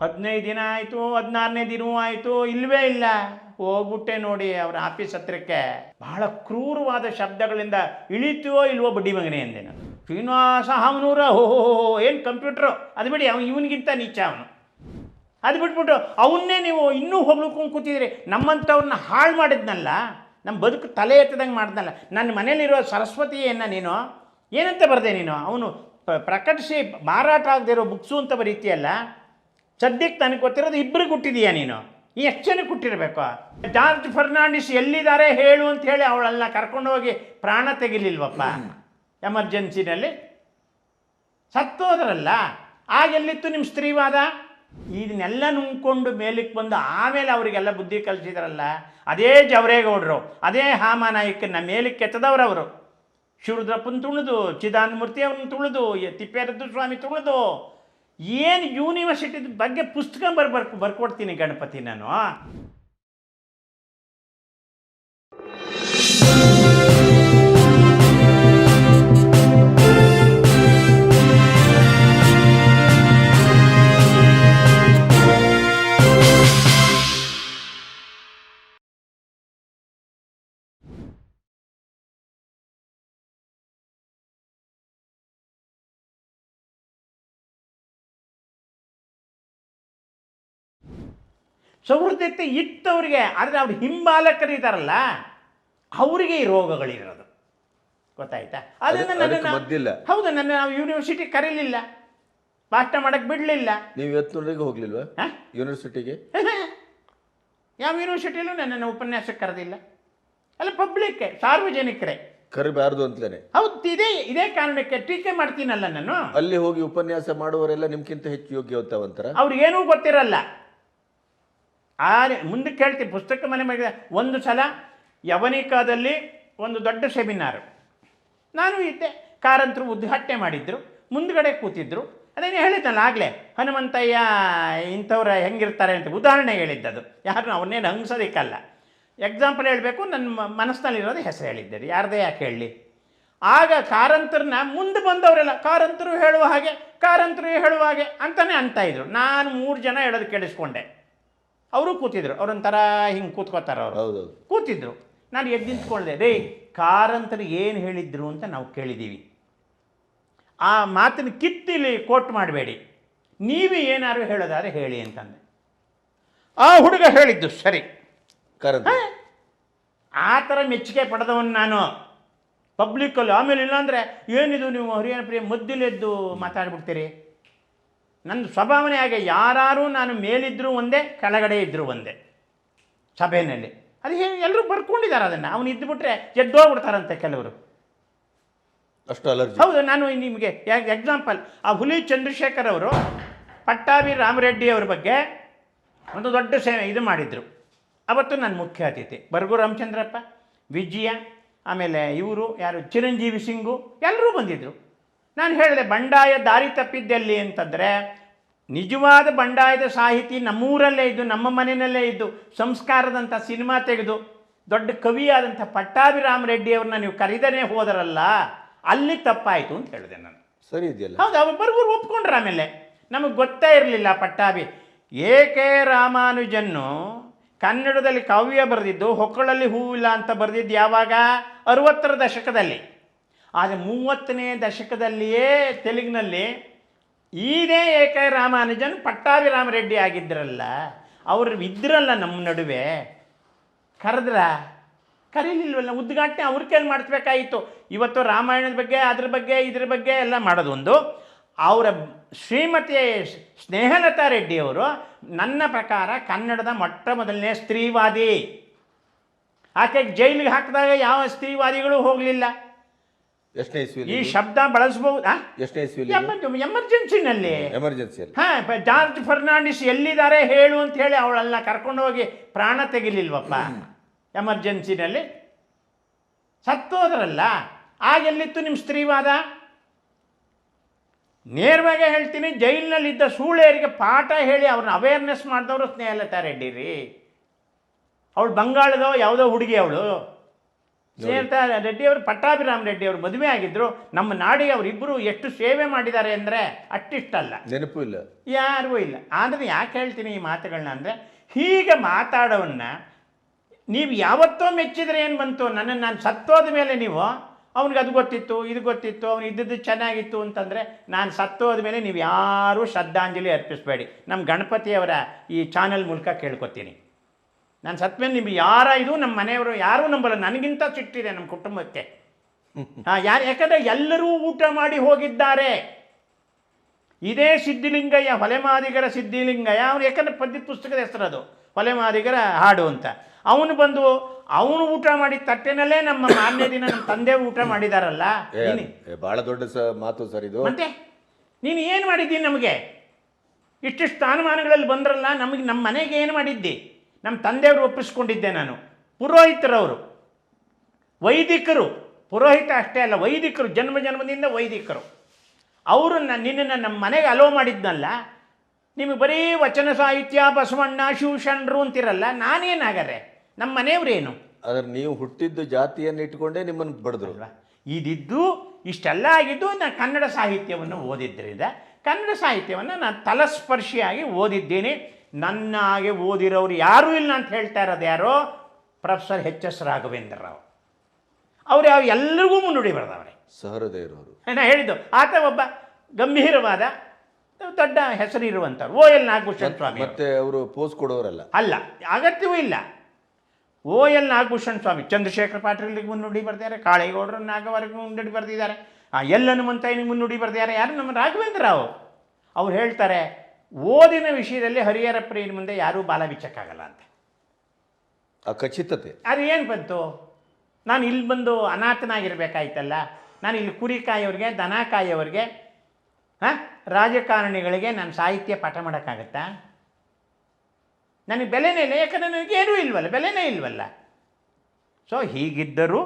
15 ದಿನ ಆಯಿತು, 16ನೇ ದಿನವೂ ಆಯಿತು, ಇಲ್ಲವೇ ಇಲ್ಲ. ಹೋಗ್ಬಿಟ್ಟೆ ನೋಡಿ ಅವ್ರ ಆಫೀಸ್ ಹತ್ರಕ್ಕೆ. ಬಹಳ ಕ್ರೂರವಾದ ಶಬ್ದಗಳಿಂದ ಇಳಿತೀವೋ ಇಲ್ವೋ ಬಡ್ಡಿ ಮಗನೇ ಅಂದೆ ನಾನು. ಶ್ರೀನಿವಾಸ ಹಾಮನೂರ ಏನು ಕಂಪ್ಯೂಟ್ರು, ಅದು ಬಿಡಿ, ಇವನಿಗಿಂತ ನೀಚ ಅವನು. ಅದು ಬಿಟ್ಬಿಟ್ಟು ಅವನ್ನೇ ನೀವು ಇನ್ನೂ ಹೊಗ್ಳ್ಕೊಂಡು ಕೂತಿದ್ರಿ. ನಮ್ಮಂಥವ್ರನ್ನ ಹಾಳು ಮಾಡಿದ್ನಲ್ಲ, ನಮ್ಮ ಬದುಕು ತಲೆ ಎತ್ತದಂಗೆ ಮಾಡ್ದಲ್ಲ. ನನ್ನ ಮನೇಲಿರೋ ಸರಸ್ವತಿಯನ್ನು ನೀನು ಏನಂತ ಬರೆದೆ ನೀನು? ಅವನು ಪ್ರಕಟಿಸಿ ಮಾರಾಟ ಆಗದೆ ಇರೋ ಬುಕ್ಸು ಅಂತ ಬರೀತೀಯಲ್ಲ. ಸದ್ಯಕ್ಕೆ ನನಗೆ ಗೊತ್ತಿರೋದು ಇಬ್ಬರಿಗೆ ಹುಟ್ಟಿದೀಯಾ ನೀನು. ಈ ಎಷ್ಟು ಜನಕ್ಕೆ ಹುಟ್ಟಿರಬೇಕು? ಜಾರ್ಜ್ ಫರ್ನಾಂಡಿಸ್ ಎಲ್ಲಿದ್ದಾರೆ ಹೇಳು ಅಂತ ಹೇಳಿ ಅವಳನ್ನ ಕರ್ಕೊಂಡು ಹೋಗಿ ಪ್ರಾಣ ತೆಗಿಲಿಲ್ವಪ್ಪ ಎಮರ್ಜೆನ್ಸಿನಲ್ಲಿ? ಸತ್ತೋದ್ರಲ್ಲ. ಆಗೆಲ್ಲಿತ್ತು ನಿಮ್ಮ ಸ್ತ್ರೀವಾದ? ಇದನ್ನೆಲ್ಲ ನುಂಗ್ಕೊಂಡು ಮೇಲಕ್ಕೆ ಬಂದು ಆಮೇಲೆ ಅವರಿಗೆಲ್ಲ ಬುದ್ಧಿ ಕಲಿಸಿದ್ರಲ್ಲ, ಅದೇ ಜವರೇಗೌಡರು, ಅದೇ ಹಾಮಾನಾಯಕನ ಮೇಲಕ್ಕೆ ಎತ್ತದವ್ರವರು. ಶಿವರುದ್ರಪ್ಪನ ತುಳಿದು, ಚಿದಾನಂದಮೂರ್ತಿ ಅವ್ರನ್ನ ತುಳಿದು, ತಿಪ್ಪೇರದ್ದು ಸ್ವಾಮಿ ತುಳಿದು, ಏನು ಯೂನಿವರ್ಸಿಟಿ ಬಗ್ಗೆ ಪುಸ್ತಕ ಬರ್ಕೊಡ್ತೀನಿ ಗಣಪತಿ ನಾನು. ಸೌಹೃದತೆ ಇತ್ತವರಿಗೆ, ಆದರೆ ಅವ್ರು ಹಿಂಬಾಲಕರಿದ್ದಾರಲ್ಲ ಅವರಿಗೆ ಈ ರೋಗಗಳಿರೋದು. ಗೊತ್ತಾಯ್ತಾ? ಅದನ್ನು ಹೌದು, ನನ್ನ ನಾವು ಯೂನಿವರ್ಸಿಟಿ ಕರೀಲಿಲ್ಲ, ಭಾಷಣ ಮಾಡೋಕ್ಕೆ ಬಿಡಲಿಲ್ಲ. ನೀವು ಇವತ್ತಿನವರೆಗೆ ಹೋಗ್ಲಿಲ್ವಾ ಯೂನಿವರ್ಸಿಟಿಗೆ? ಯಾವ ಯೂನಿವರ್ಸಿಟಿಯಲ್ಲೂ ನನ್ನನ್ನು ಉಪನ್ಯಾಸಕ್ಕೆ ಕರೆದಿಲ್ಲ. ಅಲ್ಲ, ಪಬ್ಲಿಕ್ಕೆ, ಸಾರ್ವಜನಿಕರೇ ಕರಿಬಾರ್ದು ಅಂತಲೇ. ಹೌದು, ಇದೇ ಕಾರಣಕ್ಕೆ ಟೀಕೆ ಮಾಡ್ತೀನಲ್ಲ ನಾನು. ಅಲ್ಲಿ ಹೋಗಿ ಉಪನ್ಯಾಸ ಮಾಡುವವರೆಲ್ಲ ನಿಮ್ಗಿಂತ ಹೆಚ್ಚು ಯೋಗ್ಯವಂತರ. ಅವ್ರಿಗೇನೂ ಗೊತ್ತಿರಲ್ಲ. ಮುಂದಕ್ಕೆ ಹೇಳ್ತೀನಿ. ಪುಸ್ತಕ ಮನೆ ಮೇಲೆ ಒಂದು ಸಲ ಯವನಿಕಾದಲ್ಲಿ ಒಂದು ದೊಡ್ಡ ಸೆಮಿನಾರು, ನಾನು ಇದ್ದೆ. ಕಾರಂತರು ಉದ್ಘಾಟನೆ ಮಾಡಿದ್ರು, ಮುಂದ್ಗಡೆ ಕೂತಿದ್ರು. ಅದೇನು ಹೇಳಿದ್ನಲ್ಲ ಆಗಲೇ, ಹನುಮಂತಯ್ಯ ಇಂಥವ್ರು ಹೆಂಗಿರ್ತಾರೆ ಅಂತ ಉದಾಹರಣೆ ಹೇಳಿದ್ದದು. ಯಾರನ್ನ ಅವನ್ನೇನು ಹಂಗ್ಸೋದಕ್ಕಲ್ಲ, ಎಕ್ಸಾಂಪಲ್ ಹೇಳಬೇಕು. ನನ್ನ ಮನಸ್ಸಿನಲ್ಲಿರೋದು ಹೆಸರು ಹೇಳಿದ್ದೆ, ಯಾರದೇ ಯಾಕೆ ಹೇಳಲಿ. ಆಗ ಕಾರಂತರನ್ನ ಮುಂದೆ ಬಂದವರೆಲ್ಲ ಕಾರಂತರು ಹೇಳುವ ಹಾಗೆ ಅಂತಲೇ ಅಂತಾಯಿದ್ರು. ನಾನು 3 ಜನ ಹೇಳೋದು ಕೇಳಿಸ್ಕೊಂಡೆ. ಅವರು ಕೂತಿದ್ರು, ಅವರೊಂಥರ ಹಿಂಗೆ ಕೂತ್ಕೋತಾರೆ, ಅವರು ಕೂತಿದ್ರು. ನಾನು ಎದ್ದು ನಿಂತ್ಕೊಂಡೆ, ರೇ ಕಾರಂತರು ಏನು ಹೇಳಿದ್ರು ಅಂತ ನಾವು ಕೇಳಿದ್ದೀವಿ, ಆ ಮಾತನ್ನು ಕಿತ್ತಿಲಿ ಕೋಟ್ ಮಾಡಬೇಡಿ, ನೀವು ಏನಾದ್ರು ಹೇಳೋದಾದ್ರೆ ಹೇಳಿ ಅಂತಂದೆ. ಆ ಹುಡುಗ ಹೇಳಿದ್ದು ಸರಿ, ಆ ಥರ ಮೆಚ್ಚುಗೆ ಪಡೆದವನು ನಾನು ಪಬ್ಲಿಕ್ಕಲ್ಲಿ. ಆಮೇಲೆ ಇಲ್ಲಾಂದರೆ ಏನಿದು ನೀವು ಹರಿಯಾಣ ಪ್ರಿಯ ಮಧ್ಯಲೆದ್ದು ಮಾತಾಡ್ಬಿಡ್ತೀರಿ. ನನ್ನ ಸ್ವಭಾವನೆ ಹಾಗೆ, ಯಾರು ನಾನು ಮೇಲಿದ್ದರೂ ಒಂದೇ, ಕೆಳಗಡೆ ಇದ್ದರೂ ಒಂದೇ ಸಭೆಯಲ್ಲಿ. ಅದು ಹೇಗೆ ಎಲ್ಲರೂ ಬರ್ಕೊಂಡಿದ್ದಾರೆ ಅದನ್ನು. ಅವನು ಇದ್ದುಬಿಟ್ರೆ ಎದ್ದೋಗ್ಬಿಡ್ತಾರಂತೆ ಕೆಲವರು, ಅಷ್ಟು ಅಲರ್ಜಿ. ಹೌದು, ನಾನು ನಿಮಗೆ ಎಕ್ಸಾಂಪಲ್, ಆ ಹುಲಿ ಚಂದ್ರಶೇಖರ್ ಅವರು ಪಟ್ಟಾಭಿ ರಾಮರೆಡ್ಡಿ ಅವ್ರ ಬಗ್ಗೆ ಒಂದು ದೊಡ್ಡ ಇದು ಮಾಡಿದರು. ಅವತ್ತು ನಾನು ಮುಖ್ಯ ಅತಿಥಿ. ಬರ್ಗು ರಾಮಚಂದ್ರಪ್ಪ, ವಿಜಯ, ಆಮೇಲೆ ಇವರು ಯಾರು ಚಿರಂಜೀವಿ ಸಿಂಗು, ಎಲ್ಲರೂ ಬಂದಿದ್ದರು. ನಾನು ಹೇಳಿದೆ, ಬಂಡಾಯ ದಾರಿ ತಪ್ಪಿದ್ದೆಲ್ಲಿ ಅಂತಂದರೆ, ನಿಜವಾದ ಬಂಡಾಯದ ಸಾಹಿತಿ ನಮ್ಮೂರಲ್ಲೇ ಇದ್ದು, ನಮ್ಮ ಮನೆಯಲ್ಲೇ ಇದ್ದು, ಸಂಸ್ಕಾರದಂಥ ಸಿನಿಮಾ ತೆಗೆದು ದೊಡ್ಡ ಕವಿಯಾದಂಥ ಪಟ್ಟಾಭಿ ರಾಮರೆಡ್ಡಿ ಅವ್ರನ್ನ ನೀವು ಕರೀದನೇ ಹೋದರಲ್ಲ, ಅಲ್ಲಿ ತಪ್ಪಾಯಿತು ಅಂತ ಹೇಳಿದೆ ನಾನು. ಸರಿ ಇದೆಯಲ್ಲ? ಹೌದು, ಒಬ್ಬರಿಗೂ ಒಪ್ಕೊಂಡ್ರೆ. ಆಮೇಲೆ ನಮಗೆ ಗೊತ್ತೇ ಇರಲಿಲ್ಲ ಪಟ್ಟಾಭಿ. ಕೆ ರಾಮಾನುಜನ್ನು ಕನ್ನಡದಲ್ಲಿ ಕಾವ್ಯ ಬರೆದಿದ್ದು, ಹೊಕ್ಕಳಲ್ಲಿ ಹೂವಿಲ್ಲ ಅಂತ ಬರೆದಿದ್ದು ಯಾವಾಗ? 60ರ ದಶಕದಲ್ಲಿ. ಆದರೆ 30ನೇ ದಶಕದಲ್ಲಿಯೇ ತೆಲುಗಿನಲ್ಲಿ ಇದೇ ಕೆ ರಾಮಾನುಜನ್ ಪಟ್ಟಾಭಿ ರಾಮರೆಡ್ಡಿ ಆಗಿದ್ದರಲ್ಲ, ಅವರು ಇದ್ರಲ್ಲ ನಮ್ಮ ನಡುವೆ. ಕರೀಲಿಲ್ವಲ್ಲ, ಉದ್ಘಾಟನೆ ಅವ್ರ ಕೈಲಿ ಮಾಡಿಸ್ಬೇಕಾಯಿತು. ಇವತ್ತು ರಾಮಾಯಣದ ಬಗ್ಗೆ, ಇದ್ರ ಬಗ್ಗೆ ಎಲ್ಲ ಮಾಡೋದು ಒಂದು. ಅವರ ಶ್ರೀಮತಿ ಸ್ನೇಹಲತಾ ರೆಡ್ಡಿಯವರು ನನ್ನ ಪ್ರಕಾರ ಕನ್ನಡದ ಮೊದಲನೇ ಸ್ತ್ರೀವಾದಿ. ಆಕೆಗೆ ಜೈಲಿಗೆ ಹಾಕಿದಾಗ ಯಾವ ಸ್ತ್ರೀವಾದಿಗಳು ಹೋಗಲಿಲ್ಲ. ಈ ಶಬ್ದ ಬಳಸಬಹುದಾ? ಎಮರ್ಜೆನ್ಸಿನಲ್ಲಿ. ಹಾಂ, ಜಾರ್ಜ್ ಫರ್ನಾಂಡಿಸ್ ಎಲ್ಲಿದ್ದಾರೆ ಹೇಳು ಅಂತ ಹೇಳಿ ಅವಳೆಲ್ಲ ಕರ್ಕೊಂಡು ಹೋಗಿ ಪ್ರಾಣ ತೆಗಿಲಿಲ್ವಪ್ಪ ಎಮರ್ಜೆನ್ಸಿನಲ್ಲಿ? ಸತ್ತೋದ್ರಲ್ಲ. ಆಗೆಲ್ಲಿತ್ತು ನಿಮ್ಮ ಸ್ತ್ರೀವಾದ? ನೇರವಾಗಿ ಹೇಳ್ತೀನಿ, ಜೈಲಿನಲ್ಲಿದ್ದ ಸೂಳೆಯರಿಗೆ ಪಾಠ ಹೇಳಿ ಅವ್ರನ್ನ ಅವೇರ್ನೆಸ್ ಮಾಡಿದವರು ಸ್ನೇಹಲತಾ ರೆಡ್ಡಿ ರೀ. ಅವಳು ಬಂಗಾಳದೋ ಯಾವುದೋ ಹುಡುಗಿ ಅವಳು. ಶ್ರೀಯುತ ರೆಡ್ಡಿಯವರು ಪಟ್ಟಾಭಿರಾಮ್ ರೆಡ್ಡಿಯವರು ಮದುವೆ ಆಗಿದ್ದರು. ನಮ್ಮ ನಾಡಿಗೆ ಅವರಿಬ್ಬರು ಎಷ್ಟು ಸೇವೆ ಮಾಡಿದ್ದಾರೆ ಅಂದರೆ ಅಷ್ಟಿಷ್ಟಲ್ಲ, ನೆನಪು ಇಲ್ಲ, ಯಾರಿಗೂ ಇಲ್ಲ. ಆದರೆ ಯಾಕೆ ಹೇಳ್ತೀನಿ ಈ ಮಾತುಗಳನ್ನ ಅಂದರೆ, ಹೀಗೆ ಮಾತಾಡೋವನ್ನ ನೀವು ಯಾವತ್ತೋ ಮೆಚ್ಚಿದ್ರೆ ಏನು ಬಂತು? ನಾನು ಸತ್ತೋದ ಮೇಲೆ ನೀವು ಅವ್ನಿಗೆ ಅದು ಗೊತ್ತಿತ್ತು, ಇದು ಗೊತ್ತಿತ್ತು, ಅವ್ನು ಇದ್ದದ್ದು ಚೆನ್ನಾಗಿತ್ತು ಅಂತಂದರೆ, ನಾನು ಸತ್ತೋದ ಮೇಲೆ ನೀವು ಯಾರೂ ಶ್ರದ್ಧಾಂಜಲಿ ಅರ್ಪಿಸಬೇಡಿ. ನಮ್ಮ ಗಣಪತಿಯವರ ಈ ಚಾನಲ್ ಮೂಲಕ ಕೇಳ್ಕೊತೀನಿ. ನಾನು ಸತ್ತ ಮೇಲೆ ನಿಮ್ಗೆ ಇದು ನಮ್ಮ ಮನೆಯವರು ಯಾರೂ ನಂಬಲ್ಲ. ನನಗಿಂತ ಸಿಟ್ಟಿದೆ ನಮ್ಮ ಕುಟುಂಬಕ್ಕೆ. ಯಾಕಂದರೆ ಎಲ್ಲರೂ ಊಟ ಮಾಡಿ ಹೋಗಿದ್ದಾರೆ. ಇದೇ ಸಿದ್ಧಿಲಿಂಗಯ್ಯ, ಹೊಲೆಮಾದಿಗರ ಸಿದ್ಧಿಲಿಂಗಯ್ಯ, ಅವನು ಯಾಕಂದರೆ ಪುಸ್ತಕದ ಹೆಸರದು ಹೊಲೆಮಾದಿಗರ ಹಾಡು ಅಂತ. ಅವನು ಬಂದು ಅವನು ಊಟ ಮಾಡಿದ ತಟ್ಟೆನಲ್ಲೇ ನಮ್ಮ ಮಾರನೇ ದಿನ ನಮ್ಮ ತಂದೆ ಊಟ ಮಾಡಿದಾರಲ್ಲ. ಬಹಳ ದೊಡ್ಡ ಮಾತು ಸರ್ ಇದು. ಮತ್ತೆ ನೀನು ಏನು ಮಾಡಿದ್ದೀನಿ? ನಮಗೆ ಇಷ್ಟು ಸ್ಥಾನಮಾನಗಳಲ್ಲಿ ಬಂದ್ರಲ್ಲ, ನಮಗೆ ನಮ್ಮ ಮನೆಗೆ ಏನು ಮಾಡಿದ್ದಿ? ನಮ್ಮ ತಂದೆಯವರು ಒಪ್ಪಿಸ್ಕೊಂಡಿದ್ದೆ ನಾನು. ಪುರೋಹಿತರವರು, ವೈದಿಕರು, ಪುರೋಹಿತ ಅಷ್ಟೇ ಅಲ್ಲ, ವೈದಿಕರು, ಜನ್ಮದಿಂದ ವೈದಿಕರು. ಅವರು ನಿನ್ನನ್ನು ನಮ್ಮ ಮನೆಗೆ ಅಲೋ ಮಾಡಿದ್ನಲ್ಲ. ನಿಮಗೆ ಬರೀ ವಚನ ಸಾಹಿತ್ಯ, ಬಸವಣ್ಣ, ಶಿವಶರಣರು ಅಂತಿರಲ್ಲ. ನಾನೇನಾಗರೆ? ನಮ್ಮ ಮನೆಯವ್ರೇನು? ಆದರೆ ನೀವು ಹುಟ್ಟಿದ್ದು ಜಾತಿಯನ್ನು ಇಟ್ಕೊಂಡೇ ನಿಮ್ಮನ್ನು ಬಡಿದ್ರು ಅಲ್ವಾ? ಇದಿದ್ದು ಇಷ್ಟೆಲ್ಲ ಆಗಿದ್ದು ನಾನು ಕನ್ನಡ ಸಾಹಿತ್ಯವನ್ನು ಓದಿದ್ದರಿಂದ, ಕನ್ನಡ ಸಾಹಿತ್ಯವನ್ನು ನಾನು ತಲಸ್ಪರ್ಶಿಯಾಗಿ ಓದಿದ್ದೀನಿ. ನನ್ನ ಹಾಗೆ ಓದಿರೋರು ಯಾರೂ ಇಲ್ಲ ಅಂತ ಹೇಳ್ತಾ ಇರೋದು ಯಾರೋ ಪ್ರೊಫೆಸರ್ HS ರಾಘವೇಂದ್ರ ರಾವ್. ಅವ್ರು ಎಲ್ಲರಿಗೂ ಮುನ್ನುಡಿ ಬರೆದವ್ರೆ. ಸಹೃದಯರವರು ನಾನು ಹೇಳಿದ್ದು ಆತ ಒಬ್ಬ ಗಂಭೀರವಾದ ದೊಡ್ಡ ಹೆಸರಿರುವಂಥವ್ರು. OL ನಾಗಭೂಷಣ್ ಸ್ವಾಮಿ. ಮತ್ತೆ ಅವರು ಪೋಸ್ ಕೊಡೋರಲ್ಲ, ಅಲ್ಲ, ಅಗತ್ಯವೂ ಇಲ್ಲ. OL ನಾಗಭೂಷಣ್ ಸ್ವಾಮಿ, ಚಂದ್ರಶೇಖರ ಪಾಟೀಲ್ಗೆ ಮುನ್ನುಡಿ ಬರ್ದಿದ್ದಾರೆ, ಕಾಳೇಗೌಡರ ನಾಗವರೆಗೂ ಮುನ್ನುಡಿ ಬರೆದಿದ್ದಾರೆ, ಎಲ್ ಹನುಮಂತಯ್ಯನಿಗೆ ಮುನ್ನುಡಿ ಬರೆದಿದ್ದಾರೆ. ಯಾರು? ನಮ್ಮ ರಾಘವೇಂದ್ರ ರಾವ್. ಅವ್ರು ಹೇಳ್ತಾರೆ, ಓದಿನ ವಿಷಯದಲ್ಲಿ ಹರಿಹರ ಪ್ರಿಯನ ಮುಂದೆ ಯಾರೂ ಬಾಲ ಬಿಚ್ಚಕ್ಕಾಗಲ್ಲ ಅಂತ. ಆ ಖಚಿತತೆ ಅದು ಏನು ಬಂತು? ನಾನು ಇಲ್ಲಿ ಬಂದು ಅನಾಥನಾಗಿರ್ಬೇಕಾಯ್ತಲ್ಲ. ನಾನು ಇಲ್ಲಿ ಕುರಿ ಕಾಯೋರಿಗೆ, ದನ ಕಾಯೋರಿಗೆ, ರಾಜಕಾರಣಿಗಳಿಗೆ ನಾನು ಸಾಹಿತ್ಯ ಪಾಠ ಮಾಡೋಕ್ಕಾಗತ್ತಾ? ನನಗೆ ಬೆಲೆನೇ ಇಲ್ಲ, ಯಾಕಂದರೆ ನನಗೇನೂ ಇಲ್ವಲ್ಲ, ಬೆಲೆನೇ ಇಲ್ವಲ್ಲ. ಸೊ ಹೀಗಿದ್ದರೂ